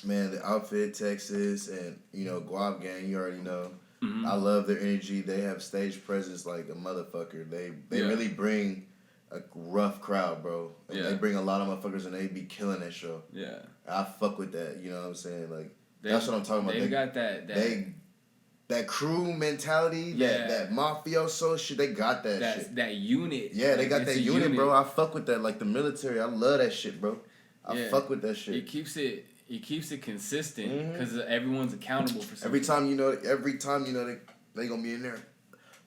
Man, the Outfit Texas and Guap Gang. You already know. I love their energy. They have stage presence like a motherfucker. They really bring a rough crowd, bro. And they bring a lot of motherfuckers and they be killing that show. Yeah. I fuck with that, you know what I'm saying? Like that's what I'm talking about. They got that crew mentality, that mafioso shit, they got that shit. That unit. Yeah, they got that unit, bro. I fuck with that. Like the military, I love that shit, bro. I fuck with that shit. It keeps it consistent because everyone's accountable for something. Every time they gonna be in there.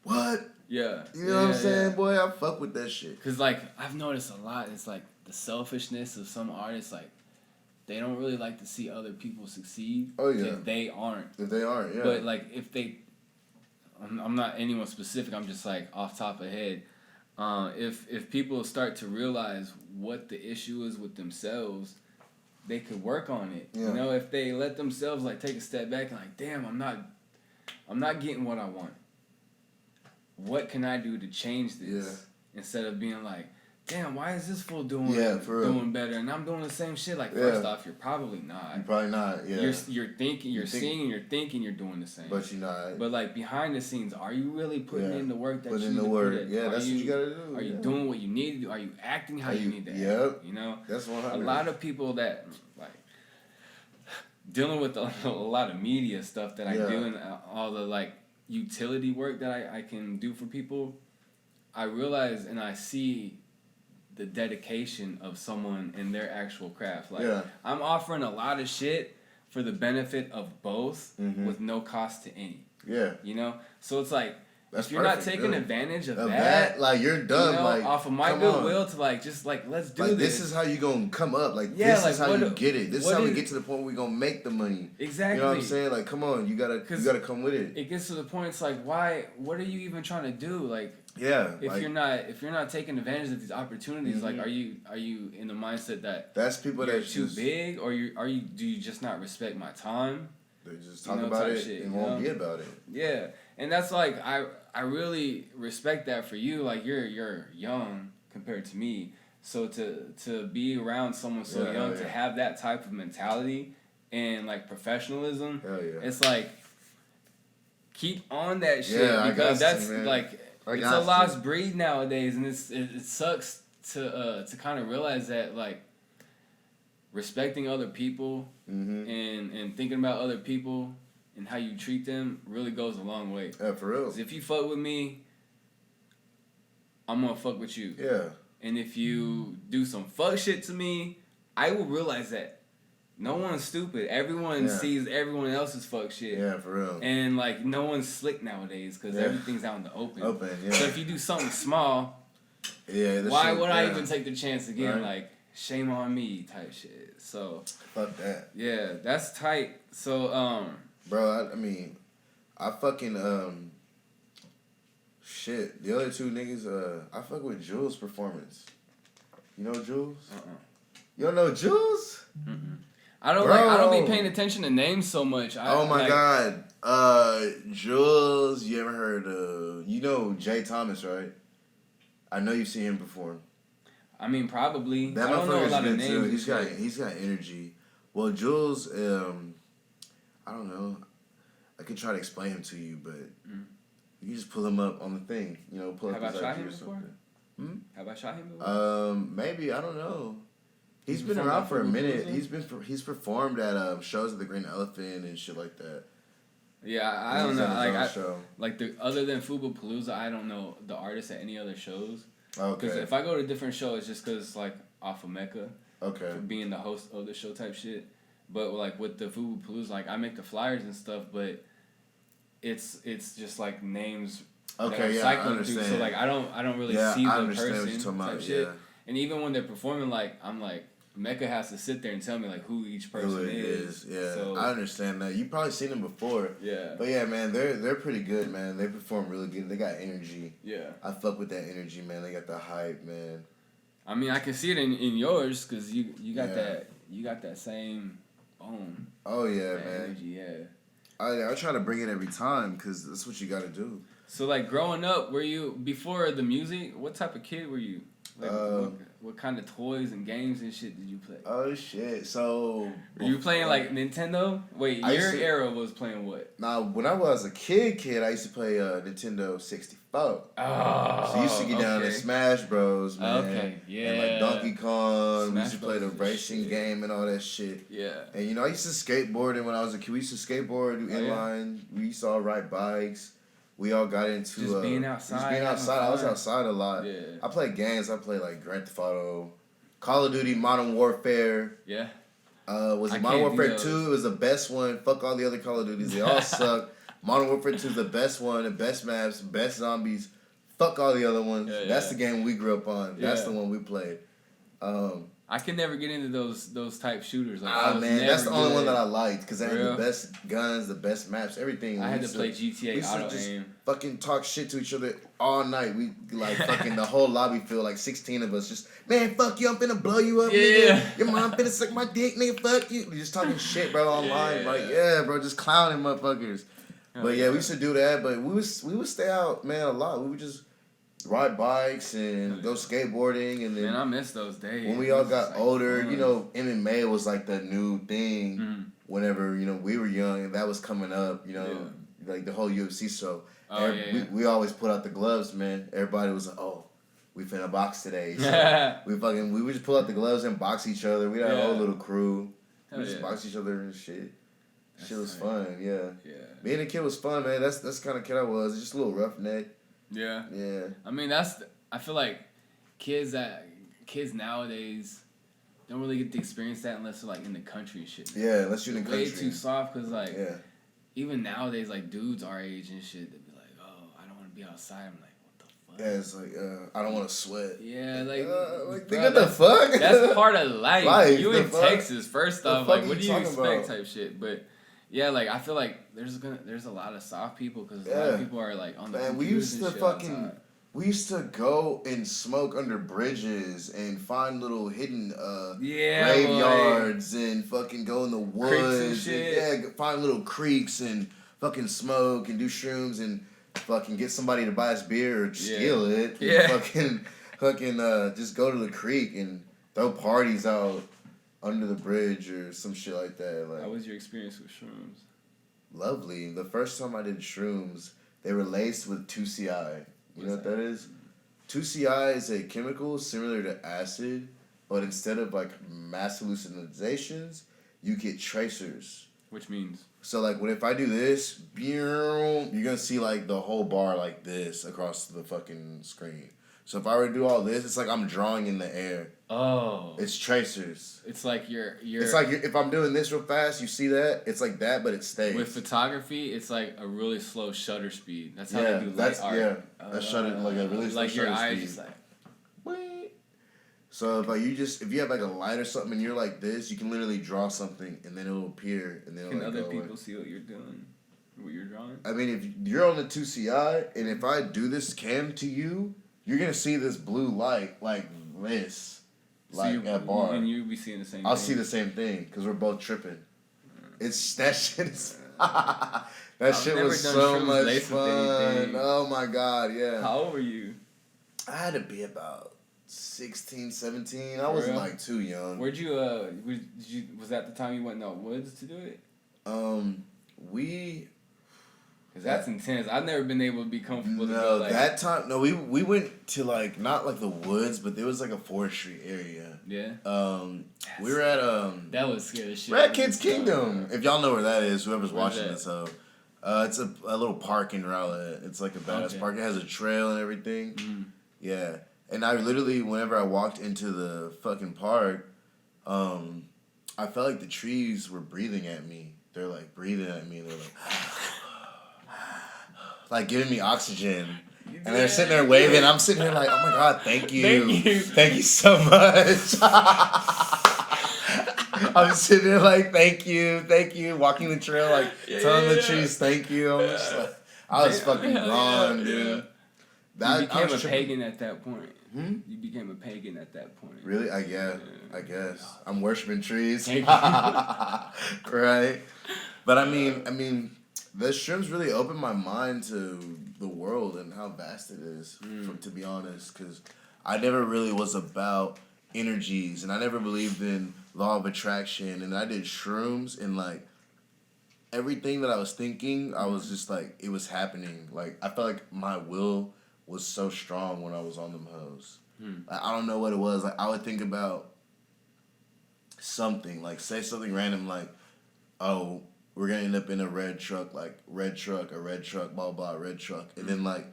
What? Yeah. You know what I'm saying, boy? I fuck with that shit. Cause like I've noticed a lot. It's like the selfishness of some artists. Like they don't really like to see other people succeed. Oh yeah. If they aren't. Yeah. But like if they, I'm not anyone specific. I'm just like off top of head. If people start to realize what the issue is with themselves, they could work on it. Yeah. You know, if they let themselves like take a step back and like, damn, I'm not getting what I want. What can I do to change this? Yeah. Instead of being like, damn, why is this fool doing better and I'm doing the same shit? Like, first off, you're probably not. You're probably not. Yeah. You're thinking, seeing, and you're thinking you're doing the same. But you're not. But like behind the scenes, are you really putting in the work that you need to work. put in? Yeah, that's what you gotta do. Are you doing what you need to do? Are you acting how you need to act? You know? That's 100. A lot of people that like dealing with a lot of media stuff that I do and all the like utility work that I can do for people, I realize and I see the dedication of someone in their actual craft. Like I'm offering a lot of shit for the benefit of both with no cost to any. Yeah. You know? So it's like if you're not taking advantage of that, like you're done, you know, like off of my goodwill to like just like let's do like, this. This is how you gonna come up. Like this is how you get it. This is how we get to the point where we gonna make the money. Exactly. You know what I'm saying? Like come on, you gotta come with it. It gets to the point it's like what are you even trying to do? Like if like, you're not taking advantage of these opportunities, like are you in the mindset that that's people you're that too big, or do you just not respect my time? They just talk about it and won't be about it. Yeah, and that's like I really respect that for you. Like you're young compared to me, so to be around someone so young to have that type of mentality and like professionalism, it's like keep on that shit because that's like it's a lost breed nowadays, and it sucks to kind of realize that like respecting other people and thinking about other people and how you treat them really goes a long way. Yeah, for real. 'Cause if you fuck with me, I'm gonna fuck with you. Yeah. And if you do some fuck shit to me, I will realize that no one's stupid. Everyone sees everyone else's fuck shit. Yeah, for real. And like no one's slick nowadays because everything's out in the open. Yeah. So if you do something small, why would I even take the chance again? Like shame on me type shit. So fuck that. Yeah, that's tight. So bro, I mean, I fucking shit. The other two niggas, I fuck with Jules' performance. You know Jules? You don't know Jules? I don't be paying attention to names so much. Oh my god. Jules, you ever heard you know Jay Thomas, right? I know you've seen him perform. I mean, probably. That I don't know a lot of names. He's got energy. Well, Jules, I don't know. I could try to explain him to you, but you just pull him up on the thing. You know, pull up his IG or something. Have I shot him before? Maybe, I don't know. He's been around for a minute. He's performed at shows at the Green Elephant and shit like that. Yeah, I don't know. Like other than Fubu-Palooza, I don't know the artists at any other shows. Okay. Because if I go to different shows, it's just because like off of Mecca. Okay. For being the host of the show type shit. But like with the Fubu-Palooza, like I make the flyers and stuff, but it's just like names. Okay, that I'm cycling through. So like I don't really see the person type shit. And even when they're performing, like I'm like Mecca has to sit there and tell me like who each person is. Yeah, so, I understand that. You probably seen them before. Yeah. But yeah, man, they're pretty good, man. They perform really good. They got energy. Yeah. I fuck with that energy, man. They got the hype, man. I mean, I can see it in yours because you got that same boom. Oh yeah, man. Energy, yeah. I try to bring it every time because that's what you got to do. So like growing up, were you before the music? What type of kid were you? Like, what kind of toys and games and shit did you play? Oh shit! So were you playing like Nintendo? Wait, your era was playing what? Nah, when I was a kid, I used to play Nintendo 64. Oh, so you used to get down to Smash Bros, man. Okay, yeah. And like Donkey Kong, we used to play the racing shit. game and all that shit. Yeah. And you know, I used to skateboard, and when I was a kid, we used to skateboard, do inline. We used to all ride bikes. We all got into just being outside. Just being outside. I was outside a lot. Yeah. I played games. I played like Grand Theft Auto, Call of Duty, Modern Warfare. Yeah. Was it Modern Warfare 2? It was the best one. Fuck all the other Call of Duties. They all suck. Modern Warfare 2 is the best one. The best maps, best zombies. Fuck all the other ones. Yeah, That's the game we grew up on. That's the one we played. I could never get into those type shooters. Like, Man, that's the only one that I liked because they had Real? the best guns, the best maps, everything. I had to play GTA auto aim. Fucking talk shit to each other all night. We like fucking the whole lobby filled, like 16 of us. Just, man, fuck you, I'm finna blow you up, nigga. Your mom finna suck my dick, nigga. Fuck you. We just talking shit, bro, online. Like, bro, just clowning motherfuckers. But yeah, we used to do that. But we would stay out, man, a lot. We would just ride bikes and go skateboarding, and then man, I miss those days. when we all got older, you know, MMA was like the new thing. Whenever we were young, and that was coming up, like the whole UFC. So we always put out the gloves, man. Everybody was like, "Oh, we finna box today." So we would just pull out the gloves and box each other. We had a whole little crew. We just box each other and shit. Shit was fun, yeah. Being a kid was fun, man. That's the kind of kid I was. Just a little roughneck. Yeah. Yeah. I mean, I feel like kids nowadays don't really get to experience that unless they're like in the country and shit. Yeah, unless you're in the country. Way too soft because like even nowadays like dudes our age and shit, they'd be like, oh, I don't want to be outside. I'm like, what the fuck? Yeah, it's like I don't want to sweat. Yeah, like what the fuck? That's part of life. You in fuck? Texas, first off, like what do you expect about? type shit, but. Yeah, like I feel like there's a lot of soft people because a lot of people are like on the man. We used to go and smoke under bridges and find little hidden graveyards and fucking go in the woods and shit. find little creeks and fucking smoke and do shrooms and fucking get somebody to buy us beer or steal it. And fucking just go to the creek and throw parties out under the bridge or some shit like that. Like, how was your experience with shrooms? Lovely. The first time I did shrooms, they were laced with 2CI. You know what that is? 2CI is a chemical similar to acid, but instead of like mass hallucinations, you get tracers. Which means? So like if I do this, you're gonna see like the whole bar like this across the fucking screen. So if I were to do all this, it's like I'm drawing in the air. Oh. It's tracers. It's like you're. It's like if I'm doing this real fast, you see that? It's like that, but it stays. With photography, it's like a really slow shutter speed. That's how they do light art. Yeah, that shutter like a really slow like shutter your eyes speed. just like. Wait. So if you have like a light or something and you're like this, you can literally draw something and then it'll appear and then it'll Can like other go people away. see what you're doing? What you're drawing? I mean, if you're on the 2CI and if I do this cam to you, you're gonna see this blue light like this, like at bar. And you be seeing the same. I'll see the same thing because we're both tripping. It's that shit. That shit was so much fun. Oh my god, yeah. How old were you? I had to be about 16, 17. I wasn't like too young. Where'd you was that the time you went in the woods to do it? Cause that's intense. I've never been able to be comfortable to go like that time. No, we went to like not like the woods, but there was like a forestry area. Yeah. We were at that was scary shit. We're at Kids Kingdom. If y'all know where that is, whoever's watching this, it's a little park in Rowlett. It's like a badass park. It has a trail and everything. Mm. Yeah. And I literally, whenever I walked into the fucking park, I felt like the trees were breathing at me. They're like breathing at me. They're like giving me oxygen. And they're sitting there waving. I'm sitting here like, oh my god, thank you. Thank you so much. I'm sitting there like, thank you. Walking the trail, like, telling the trees thank you. I'm just like, I was fucking gone, dude. You became a pagan at that point. You became a pagan at that point. Really? I guess. I'm worshiping trees. Right? But I mean, the shrooms really opened my mind to the world and how vast it is, to be honest, because I never really was about energies, and I never believed in law of attraction, and I did shrooms, and like everything that I was thinking, I was just like, it was happening. Like, I felt like my will was so strong when I was on them hoes. Like, I don't know what it was. Like, I would think about something, like say something random, like, oh, we're gonna end up in a red truck, blah blah, red truck, and then like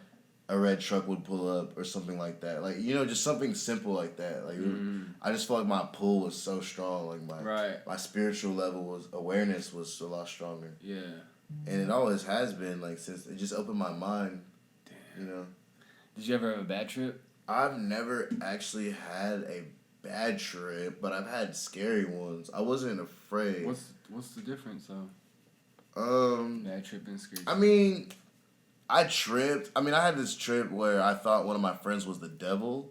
a red truck would pull up or something like that. Like, just something simple like that. Like, I just felt like my pull was so strong. Like my spiritual awareness was a lot stronger. Yeah. And it always has been, like, since it just opened my mind. Damn. Did you ever have a bad trip? I've never actually had a bad trip, but I've had scary ones. I wasn't afraid. What's the difference though? Bad trip and scary. I mean, I tripped. I mean, I had this trip where I thought one of my friends was the devil.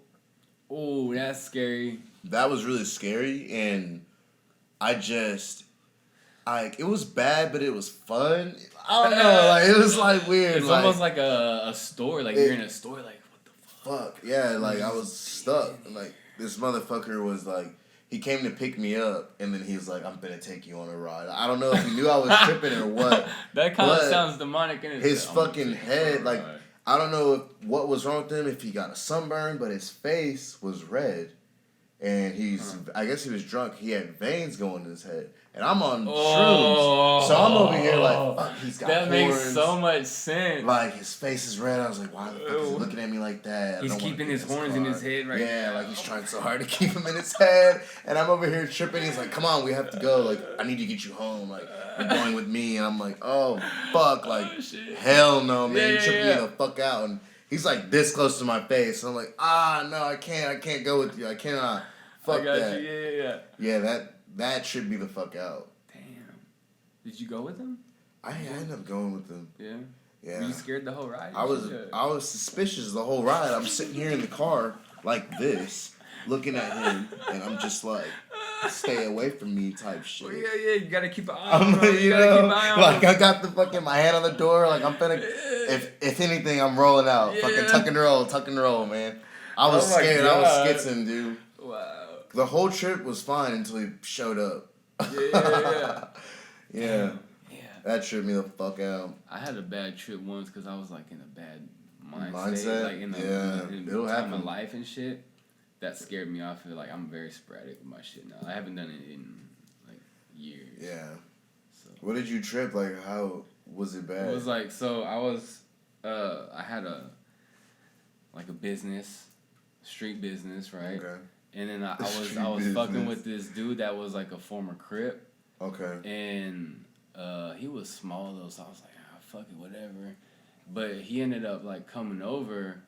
Oh, that's scary. That was really scary, and I just, like, it was bad, but it was fun. I don't know, like, it was, like, weird. It's like, almost like a store, like, you're in a store, like, what the fuck? Yeah, like, I was stuck. Like, this motherfucker was, like, he came to pick me up, and then he was like, I'm gonna take you on a ride. I don't know if he knew I was tripping or what. That kind of sounds demonic in his fucking head, like, I don't know what was wrong with him, if he got a sunburn, but his face was red. And I guess he was drunk. He had veins going in his head. And I'm on shrooms. So I'm over here like, fuck, he's got that horns. makes so much sense. Like, his face is red. I was like, why the fuck is he looking at me like that? He's keeping his horns in his head right now. Yeah, like, he's trying so hard to keep him in his head. And I'm over here tripping. He's like, come on, we have to go. Like, I need to get you home. Like, you're going with me. And I'm like, oh, fuck. Like, hell no, man. You tripping me the fuck out. And he's like this close to my face. And I'm like, no, I can't go with you. I cannot. Fuck that. You. Yeah, that should be the fuck out. Damn. Did you go with him? I ended up going with him. Yeah. Yeah. Were you scared the whole ride? I was suspicious the whole ride. I'm sitting here in the car like this, looking at him, and I'm just like, stay away from me type shit. Well, yeah, you gotta keep an eye on him. You gotta keep an eye on like him. I got the fucking my hand on the door, like I'm finna. If anything, I'm rolling out. Fucking tuck and roll, man. I was scared. God. I was skitzing, dude. Wow. The whole trip was fine until he showed up. Yeah. Yeah. That tripped me the fuck out. I had a bad trip once because I was like in a bad mindset. Like in the time of life and shit. That scared me off. Like I'm very sporadic with my shit now. I haven't done it in like years. Yeah. So. What did you trip? Like how was it bad? It was like I had a business, street business, right? Okay. And then I was fucking with this dude that was like a former Crip. Okay. And he was small though, so I was like, fuck it, whatever. But he ended up like coming over,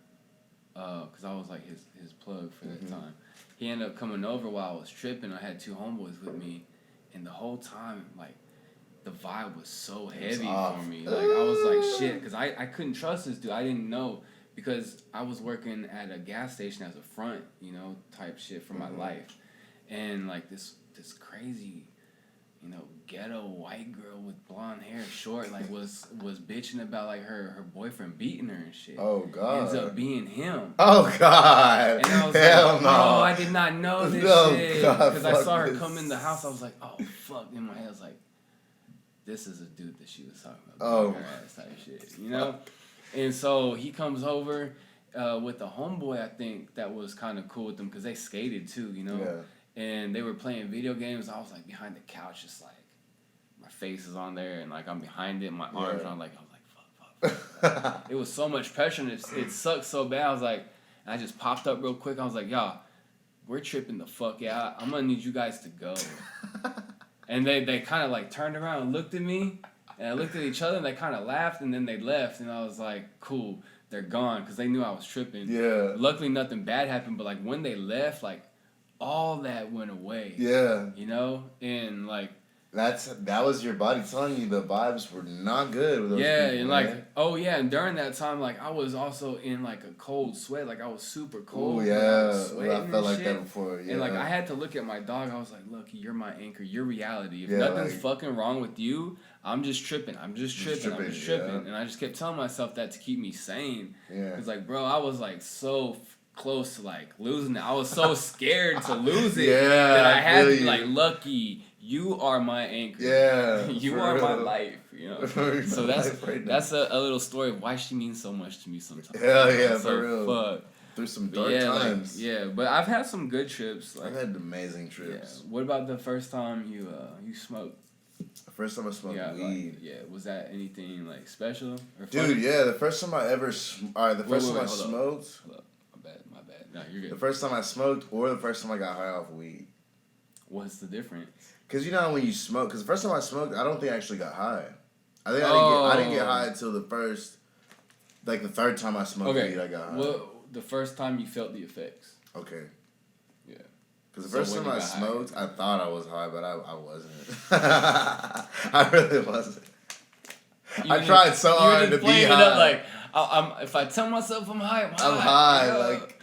cause I was like his plug for that time. He ended up coming over while I was tripping. I had two homeboys with me, and the whole time like the vibe was so heavy for me. Like I was like shit, cause I couldn't trust this dude. I didn't know. Because I was working at a gas station as a front, type shit for my life. And, like, this crazy, ghetto white girl with blonde hair, short, like, was bitching about, like, her boyfriend beating her and shit. Oh, God. Ends up being him. Oh, God. And I was Hell like, no. oh, I did not know this shit. Because I saw her come in the house, I was like, oh, fuck. In my head, I was like, this is a dude that she was talking about. Oh. Her ass type shit, And so he comes over with a homeboy, I think, that was kind of cool with them because they skated too, Yeah. And they were playing video games. I was like behind the couch, just like my face is on there, and like I'm behind it, my arms are on. Like I was like, fuck. It was so much pressure, and it sucked so bad. I was like, and I just popped up real quick. I was like, y'all, we're tripping the fuck out. I'm gonna need you guys to go. And they kind of like turned around and looked at me. And I looked at each other, and they kind of laughed, and then they left, and I was like, cool, they're gone, because they knew I was tripping. Yeah. Luckily, nothing bad happened, but, like, when they left, like, all that went away. Yeah. And, like... That was your body telling you the vibes were not good with those people, and, like, and during that time, like, I was also in, like, a cold sweat. Like, I was super cold. Oh, yeah. I felt like that before, yeah. And, like, I had to look at my dog. I was like, look, you're my anchor. You're reality. If Yeah, nothing's like, fucking wrong with you, I'm just tripping. I'm just tripping. Yeah. And I just kept telling myself that to keep me sane. Yeah. Because, like, bro, I was, like, so close to, like, losing it. I was so scared to lose it that I had to be, like, lucky. You are my anchor. Yeah. You are my life, So that's a little story of why she means so much to me sometimes. Hell yeah, so for real. Fuck. Through some dark times. Like, but I've had some good trips. Like, I've had amazing trips. Yeah. What about the first time you smoked? The first time I smoked weed. Like, was that anything like special or Dude, funny? yeah, the first time I ever the first time I smoked. Hold up. My bad. No, you're good. The first time I smoked or the first time I got high off weed. What's the difference? Because you know how when you smoke, because the first time I smoked, I don't think I actually got high. I think I didn't get high until the third time I smoked weed, I got high. Well, the first time you felt the effects. Okay. Yeah. Because the first time I smoked, I thought I was high, but I wasn't. I really wasn't. I tried so hard to be high. It up like, if I tell myself I'm high, I'm high. Like,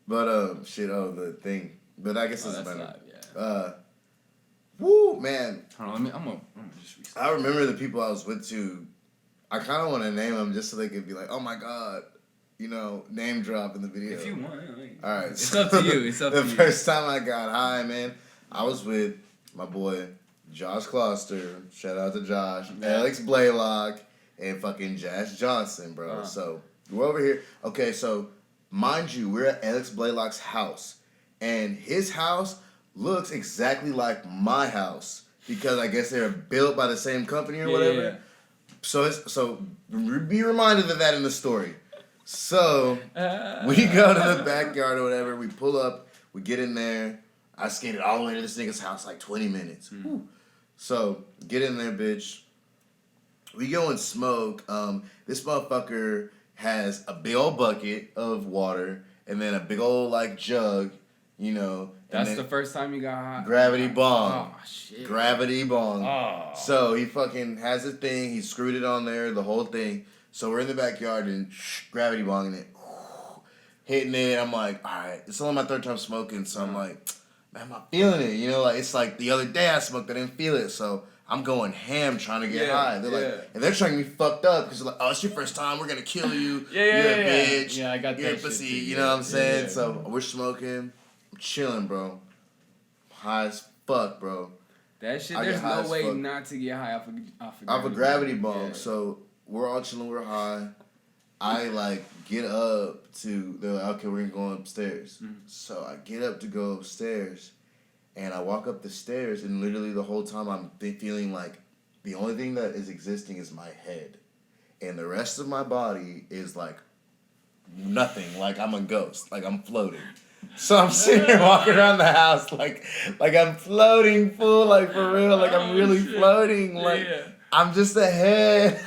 but shit. Oh, the thing. But I guess it's better. Not, yeah. Woo, man. Hold on, I'm gonna just restart. I remember the people I was with too. I kind of want to name them just so they could be like, oh my god, you know, name drop in the video. If you want. All right. It's up to you. It's up to you. The first time I got high, man, I was with my boy Josh Closter. Shout out to Josh. Yeah. Alex Blaylock and fucking Jazz Johnson, bro. So we're over here. Okay, so mind you, we're at Alex Blaylock's house. And his house looks exactly like my house. Because I guess they're built by the same company or whatever. Yeah. So be reminded of that in the story. So we go to the backyard or whatever. We pull up. We get in there. I skated all the way to this nigga's house like 20 minutes. So get in there, bitch. We go and smoke. This motherfucker has a big old bucket of water and then a big old like jug, you know. That's the first time you got high? Gravity bong. Oh, shit. Gravity bong. Oh. So he fucking has a thing. He screwed it on there, the whole thing. So we're in the backyard and gravity bonging it. Hitting it. I'm like, all right. It's only my third time smoking. So I'm like, man, I'm not feeling it. You know, like it's like the other day I smoked, I didn't feel it. So I'm going ham trying to get high. They're like, and they're trying to get me fucked up because they're like, oh, it's your first time. We're going to kill you. You're a bitch. Yeah, I got You're that a pussy. shit too. You know what I'm saying? So we're smoking. I'm chilling, bro. High as fuck, bro. That shit, there's no way not to get high off a gravity bong. Yeah. So we're all chilling, we're high. I like get up to, they're like, okay, we're gonna go upstairs. So I get up to go upstairs and I walk up the stairs and literally the whole time I'm feeling like the only thing that is existing is my head. And the rest of my body is like nothing. Like I'm a ghost. Like I'm floating. So I'm sitting here walking around the house like I'm floating, fool, like for real, like I'm really floating, like I'm just a head.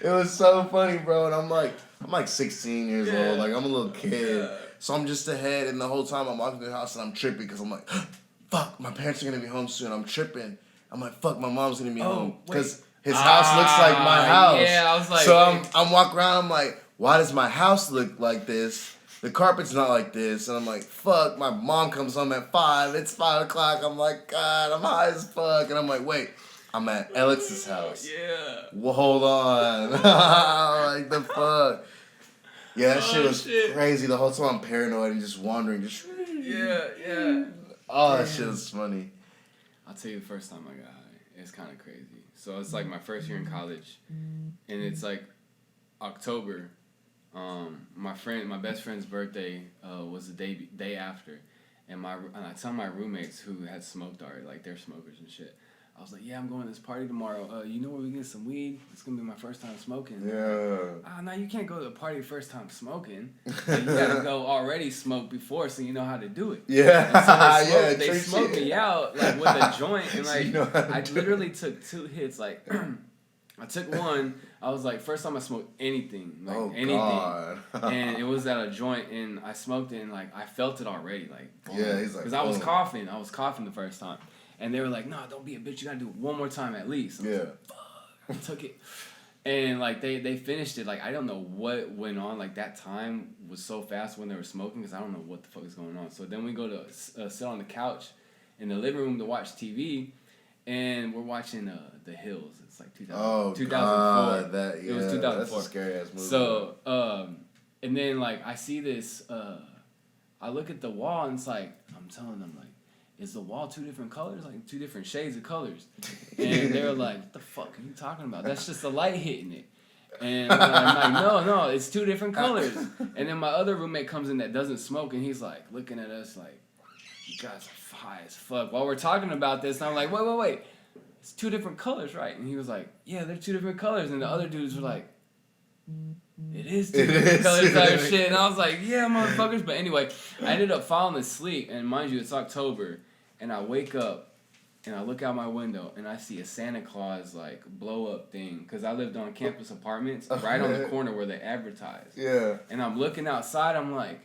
It was so funny, bro, and I'm like 16 years old, like I'm a little kid, so I'm just a head, and the whole time I'm walking to the house and I'm tripping because I'm like, fuck, my parents are gonna be home soon. I'm tripping. I'm like, fuck, my mom's gonna be home because his house looks like my house. Yeah, I was like, so I'm walking around. I'm like, why does my house look like this? The carpet's not like this, and I'm like, fuck, my mom comes home at 5, it's 5 o'clock, I'm like, God, I'm high as fuck, and I'm like, wait, I'm at Alex's house. Yeah. Well, hold on. Like, the fuck. Yeah, that shit was crazy. The whole time I'm paranoid and just wandering, just... Yeah. Oh, that shit was funny. I'll tell you the first time I got high. It's kind of crazy. So it's like my first year in college, and it's like October. My best friend's birthday was the day after, and I tell my roommates who had smoked already, like they're smokers and shit. I was like, yeah, I'm going to this party tomorrow. You know where we get some weed? It's gonna be my first time smoking. Yeah. No, you can't go to the party first time smoking. Like, you gotta go already smoke before, so you know how to do it. Yeah. And so they smoked me out like with a joint, and like I literally took 2 hits. Like I took one. I was like, first time I smoked anything, like anything, God. And it was at a joint, and I smoked it, and like I felt it already, like yeah, he's like, because I was coughing the first time, and they were like, no, don't be a bitch, you gotta do it one more time at least. I was like, fuck. I took it, and like they finished it. Like I don't know what went on. Like that time was so fast when they were smoking because I don't know what the fuck is going on. So then we go to sit on the couch in the living room to watch TV. And we're watching The Hills. It's like 2004. God, it was 2004. That's a scary ass movie. So, and then like I see this. I look at the wall and it's like I'm telling them like, is the wall 2 different colors? Like 2 different shades of colors? And they're like, what the fuck are you talking about? That's just the light hitting it. And I'm like, no, it's 2 different colors. And then my other roommate comes in that doesn't smoke, and he's like looking at us like, you guys are high as fuck while we're talking about this, and I'm like, wait, it's 2 different colors, right? And he was like, yeah, they're 2 different colors, and the other dudes were like, it is 2 different colors type shit, and I was like, yeah, motherfuckers. But anyway, I ended up falling asleep, and mind you, it's October, and I wake up and I look out my window and I see a Santa Claus like blow up thing, because I lived on campus apartments right on the corner where they advertise. Yeah. And I'm looking outside, I'm like,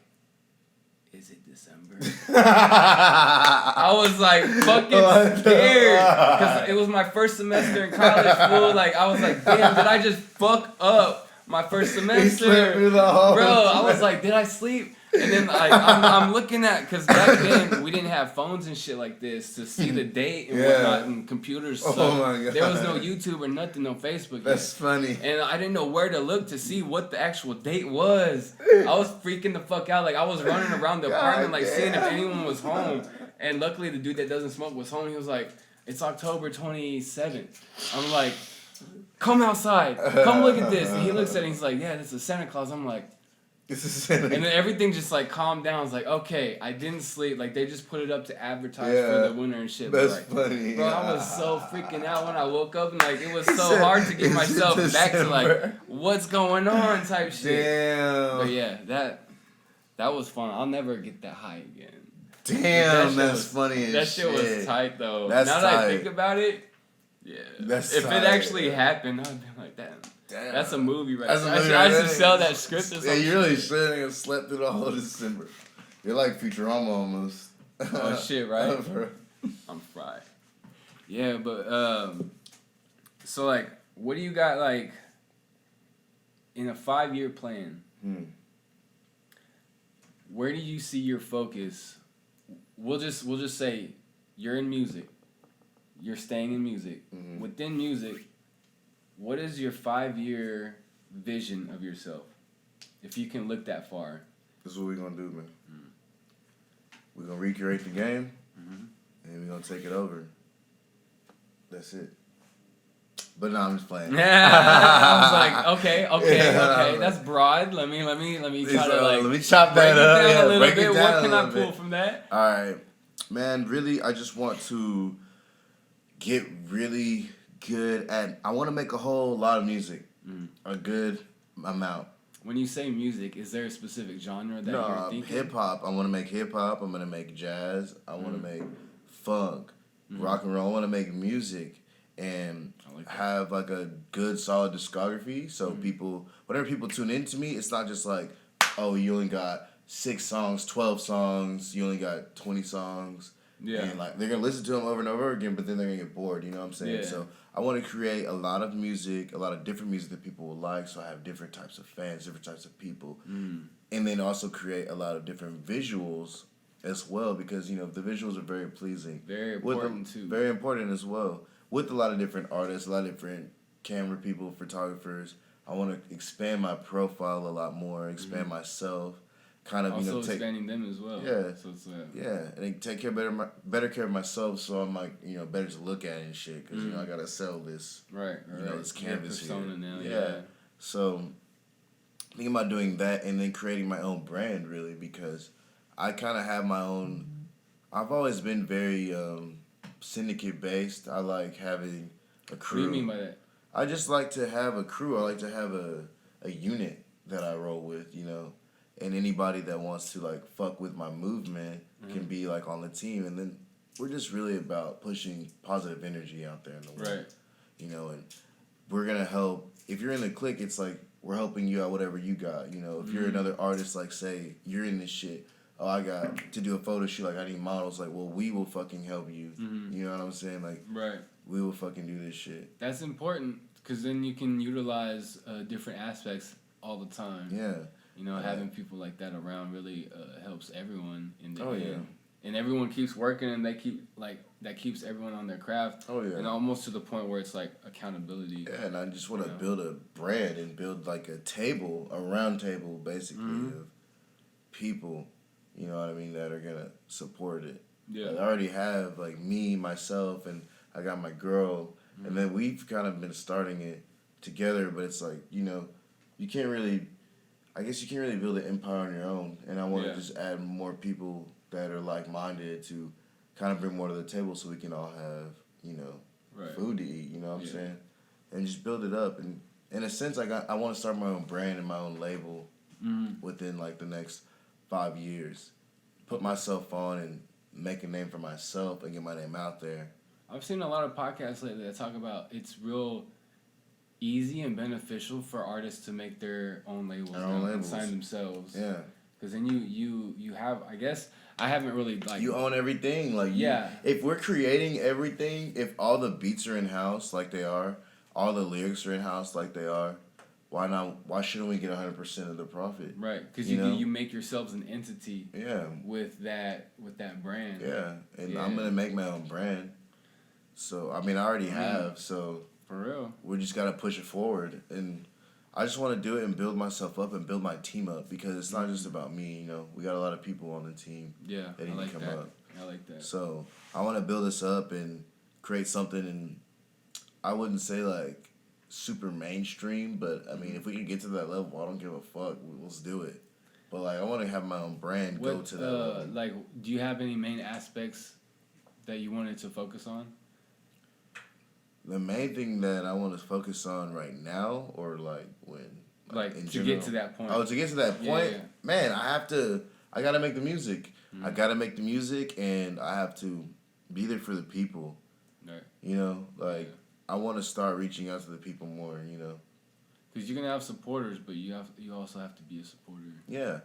is it December? I was like fucking scared because it was my first semester in college. Fool, like I was like, damn, did I just fuck up my first semester? Bro, I was like, did I sleep? And then like I'm looking at, because back then we didn't have phones and shit like this to see the date and whatnot, and computers. So my God. there was no YouTube or nothing, no Facebook. That's funny. And I didn't know where to look to see what the actual date was. I was freaking the fuck out. Like I was running around the apartment, like seeing if anyone was home. And luckily the dude that doesn't smoke was home. He was like, it's October 27th. I'm like, come outside. Come look at this. And he looks at it and he's like, yeah, this is Santa Claus. I'm like, and then everything just like calmed down. I was like, okay, I didn't sleep. Like they just put it up to advertise for the winter and shit. That's like, funny. Bro, I was so freaking out when I woke up, and like it was so hard to get myself back to like what's going on type shit. Damn. But yeah, that was fun. I'll never get that high again. Damn, that's funny as That shit shit was tight though. That's now tight. that I think about it, yeah. That's if tight. it actually happened, I'd be like, damn. That's a movie right there. I should sell that script or something. Yeah, you really should have slept through the whole December. You're like Futurama almost. Oh shit, right? I'm fried. Yeah, but so like, what do you got like in a 5-year plan? Where do you see your focus? We'll just say you're in music. You're staying in music. Within music, what is your 5-year vision of yourself? If you can look that far. This is what we're going to do, man. We're going to recreate the game, and we're going to take it over. That's it. But no, I'm just playing. Yeah, I was like, okay. That's broad. Let me try to like. Let me chop break that it up. down a little Break bit. it down What can a I little pull bit. from that? All right, man. Really, I just want to get really good at. I want to make a whole lot of music, a good amount. When you say music, is there a specific genre that you're thinking? Hip hop. I want to make hip hop. I'm gonna make jazz. I want to make funk, rock and roll. I want to make music and have like a good solid discography. So whenever people tune into me, it's not just like, oh, you only got 6 songs, 12 songs. You only got 20 songs. Yeah. And like they're gonna listen to them over and over again, but then they're gonna get bored. You know what I'm saying? Yeah. So I want to create a lot of music, a lot of different music that people will like. So I have different types of fans, different types of people, and then also create a lot of different visuals as well, because you know the visuals are very pleasing, very important too, very important as well. With a lot of different artists, a lot of different camera people, photographers. I want to expand my profile a lot more, expand myself. Kind of, also expanding them as well. Yeah. So it's and take better care of myself, so I'm like, you know, better to look at and shit, because you know I gotta sell this, this canvas persona here. Now, So thinking about doing that and then creating my own brand, really, because I kind of have my own. I've always been very syndicate based. I like having a crew. What do you mean by that? I just like to have a crew. I like to have a unit that I roll with, you know. And anybody that wants to like fuck with my movement can be like on the team, and then we're just really about pushing positive energy out there in the world. Right. You know, and we're gonna help. If you're in the clique, it's like we're helping you out whatever you got. You know, if you're another artist, like say you're in this shit. Oh, I got to do a photo shoot. Like I need models. Like, well, we will fucking help you. You know what I'm saying? Like, we will fucking do this shit. That's important, because then you can utilize different aspects all the time. Yeah. You know, having people like that around really helps everyone in the end. And everyone keeps working, and that keeps everyone on their craft. Oh, yeah. And almost to the point where it's like accountability. Yeah, and I just want to build a brand and build like a round table, basically, of people, you know what I mean, that are going to support it. Yeah. Like, I already have like me, myself, and I got my girl, and then we've kind of been starting it together, but it's like, you know, you can't really build an empire on your own, and I want to just add more people that are like-minded to kind of bring more to the table, so we can all have, you know, food to eat, you know what I'm saying? And just build it up. And in a sense, I want to start my own brand and my own label within like the next 5 years. Put myself on and make a name for myself and get my name out there. I've seen a lot of podcasts lately that talk about it's real easy and beneficial for artists to make their own labels and sign themselves. Yeah. Because then you have, I guess, I haven't really, like... You own everything. Like, if we're creating everything, if all the beats are in-house like they are, all the lyrics are in-house like they are, why not? Why shouldn't we get 100% of the profit? Right, because you make yourselves an entity. Yeah. With that brand. Yeah, and I'm gonna make my own brand. So I mean, I already have. So for real, we just gotta push it forward, and I just want to do it and build myself up and build my team up because it's not just about me. You know, we got a lot of people on the team. Yeah, that need to come up. I like that. So I want to build us up and create something, and I wouldn't say like super mainstream, but I mean, if we can get to that level, I don't give a fuck. Let's do it. But like, I want to have my own brand go to that level. Like, do you have any main aspects that you wanted to focus on? The main thing that I want to focus on right now, or like when, like in to general? Get to that point. Oh, to get to that point, yeah. Man, I gotta make the music. I gotta make the music, and I have to be there for the people. Right. You know, like I want to start reaching out to the people more. You know. Because you're gonna have supporters, but you also have to be a supporter. Yeah.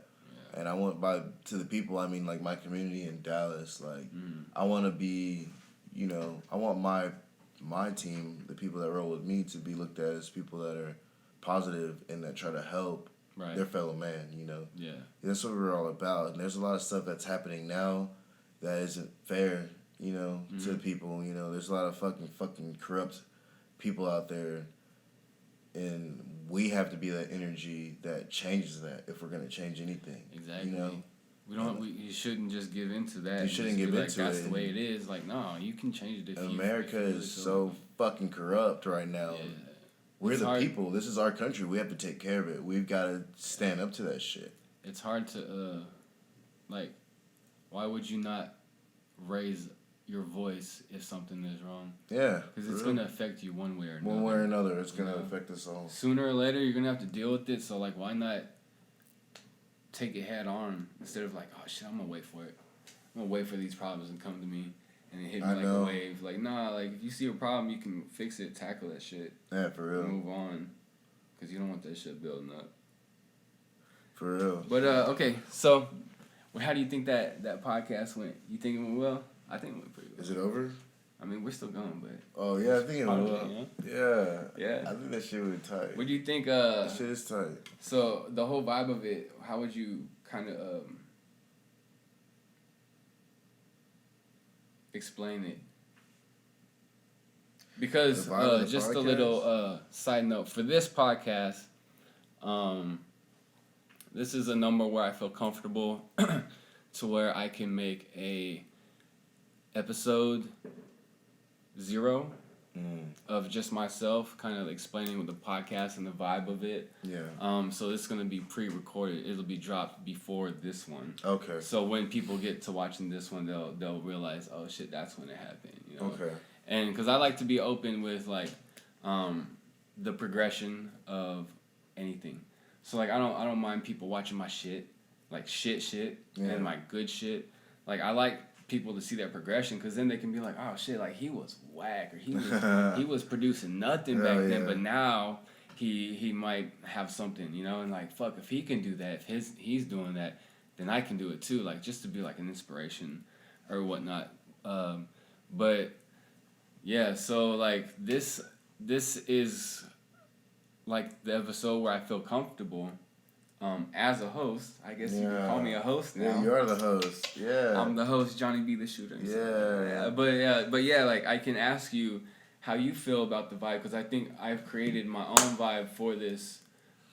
And I want to the people. I mean, like my community in Dallas. Like, I want to be, you know, I want my team, the people that roll with me, to be looked at as people that are positive and that try to help their fellow man. You know. Yeah. That's what we're all about. And there's a lot of stuff that's happening now that isn't fair. You know, to people. You know, there's a lot of fucking corrupt people out there. And we have to be that energy that changes that if we're gonna change anything. Exactly. You know? You shouldn't just give into that. You shouldn't give into it. That's the way it is. Like, no, you can change it if America you is so fucking corrupt right now. Yeah. We're the people. This is our country. We have to take care of it. We've got to stand up to that shit. It's hard to, like, why would you not raise your voice if something is wrong? Yeah. Because it's going to affect you one way or another. One way or another, it's going to affect us all. Sooner or later, you're going to have to deal with it. So, like, why not take it head on instead of like, oh, shit, I'm going to wait for it. I'm going to wait for these problems and come to me and hit me like a wave. Like, nah, like, if you see a problem, you can fix it, tackle that shit. Yeah, for real. Move on. Because you don't want that shit building up. For real. But, okay, so how do you think that podcast went? You think it went well? I think it went pretty well. Is it over? I mean, we're still going, but... Oh, yeah, I think it went well. Yeah. I think that shit was tight. What do you think... that shit is tight. So, the whole vibe of it, how would you kind of explain it? Because, just a little side note, for this podcast, this is a number where I feel comfortable to where I can make a episode 0 of just myself kind of explaining the podcast and the vibe of it. Yeah. So this is going to be pre-recorded. It'll be dropped before this one. Okay. So when people get to watching this one, they'll realize, oh shit, that's when it happened. You know? Okay. And because I like to be open with like the progression of anything. So like I don't mind people watching my shit, like shit, and my good shit. Like I like people to see that progression because then they can be like, oh shit, like he was whack or he was producing nothing back then, but now he might have something, you know, and like fuck, if he can do that, if he's doing that, then I can do it too, like just to be like an inspiration or whatnot. But yeah, so like this is like the episode where I feel comfortable. As a host, I guess you can call me a host now. Yeah, you are the host. Yeah. I'm the host, JohnnyB, theShooter. Yeah. But yeah, like I can ask you how you feel about the vibe because I think I've created my own vibe for this.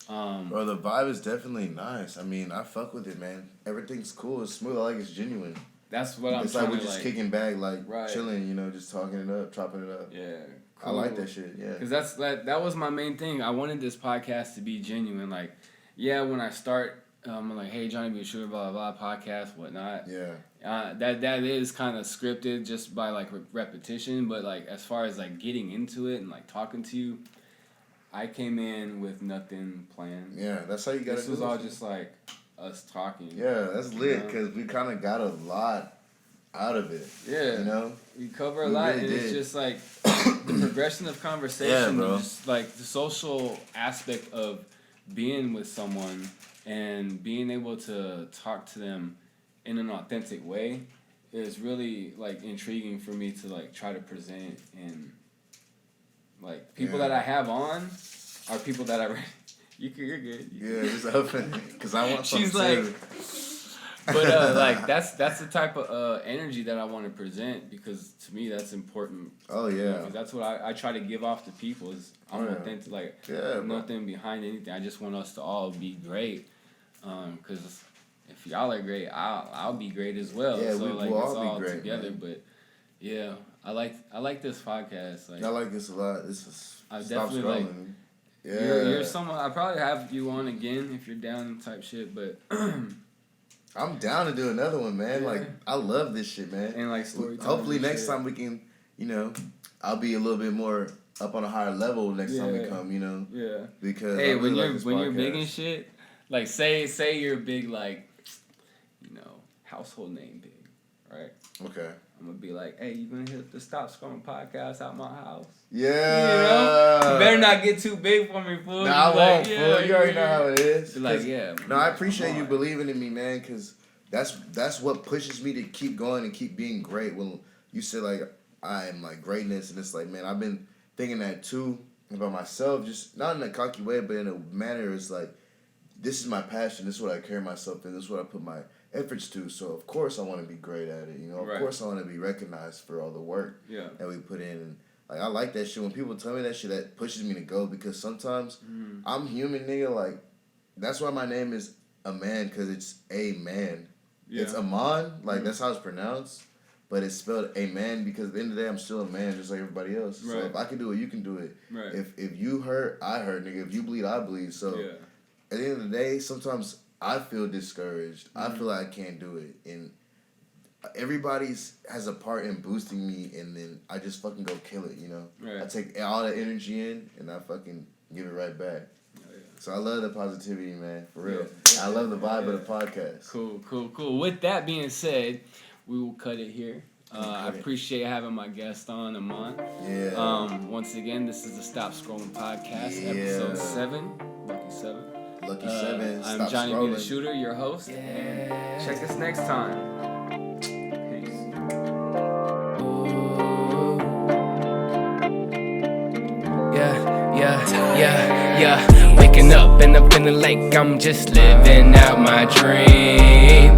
Bro, the vibe is definitely nice. I mean, I fuck with it, man. Everything's cool. It's smooth. I like it's genuine. That's what I'm it's trying like to we're just kicking back, like chilling, you know, just talking it up, chopping it up. Yeah. Cool. I like that shit, yeah. Because that was my main thing. I wanted this podcast to be genuine. Like, yeah, when I start, I'm like, hey, JohnnyB, theShooter, blah, blah, blah, podcast, whatnot. Yeah. That is kind of scripted just by, like, repetition. But, like, as far as, like, getting into it and, like, talking to you, I came in with nothing planned. Yeah, that's how you got to do it. This was all just, like, us talking. Yeah, that's lit because we kind of got a lot out of it. Yeah. You know? We cover a lot, really, and it's just, like, the progression of conversation. Yeah, bro. Just, like, the social aspect of being with someone and being able to talk to them in an authentic way is really like intriguing for me to like try to present. And like people that I have on are people that I you're good. Yeah, just open because I want something. She's like, too. but like that's the type of energy that I want to present, because to me that's important. Oh yeah, because that's what I try to give off to people. Is I'm authentic, like nothing behind anything. I just want us to all be great. Because if y'all are great, I'll be great as well. Yeah, so like we'll it's all be great together. man. But yeah, I like this podcast. Like I like this a lot. This is I Stop definitely Scrolling. like. Yeah. You're someone I probably have you on again if you're down type shit, but I'm down to do another one, man. Yeah. Like I love this shit, man. And like storytelling. Hopefully and next shit. time we can, I'll be a little bit more up on a higher level next time we come, Yeah. Because hey, I really when like you're big podcast. and shit, like say you're big, like, household name big, right? Okay. I'm gonna be like, hey, you gonna hit the Stop Scrolling podcast out my house? Yeah. You better not get too big for me, fool. Nah, I Like, won't, fool. You already know how it is. Be like, yeah. No, I appreciate you believing in me, man, because that's what pushes me to keep going and keep being great. When you said, like, I am, like, greatness, and it's like, man, I've been thinking that, too, about myself, just not in a cocky way, but in a manner, it's like, this is my passion, this is what I carry myself in, this is what I put my efforts to, so of course I want to be great at it, of course I want to be recognized for all the work that we put in, and like I like that shit. When people tell me that shit, that pushes me to go, because sometimes I'm human, nigga, like that's why my name is Aman, because it's a man. It's Aman, like that's how it's pronounced, but it's spelled Aman, because at the end of the day I'm still a man just like everybody else. So if I can do it, you can do it. If you hurt, I hurt, nigga. If you bleed, I bleed. So at the end of the day, sometimes I feel discouraged. I feel like I can't do it. And everybody's has a part in boosting me, and then I just fucking go kill it, I take all that energy in, and I fucking give it right back. So I love the positivity, man, for real. I love the vibe of the podcast. Cool. With that being said, we will cut it here. I appreciate having my guest on, Aman. Yeah. Once again, this is the Stop Scrolling podcast, episode 7. Lucky 7. Lucky 7. I'm Stop JohnnyB scrolling. theShooter, your host, and check us next time. Peace. Yeah. Waking up and I'm feeling like I'm just living out my dream.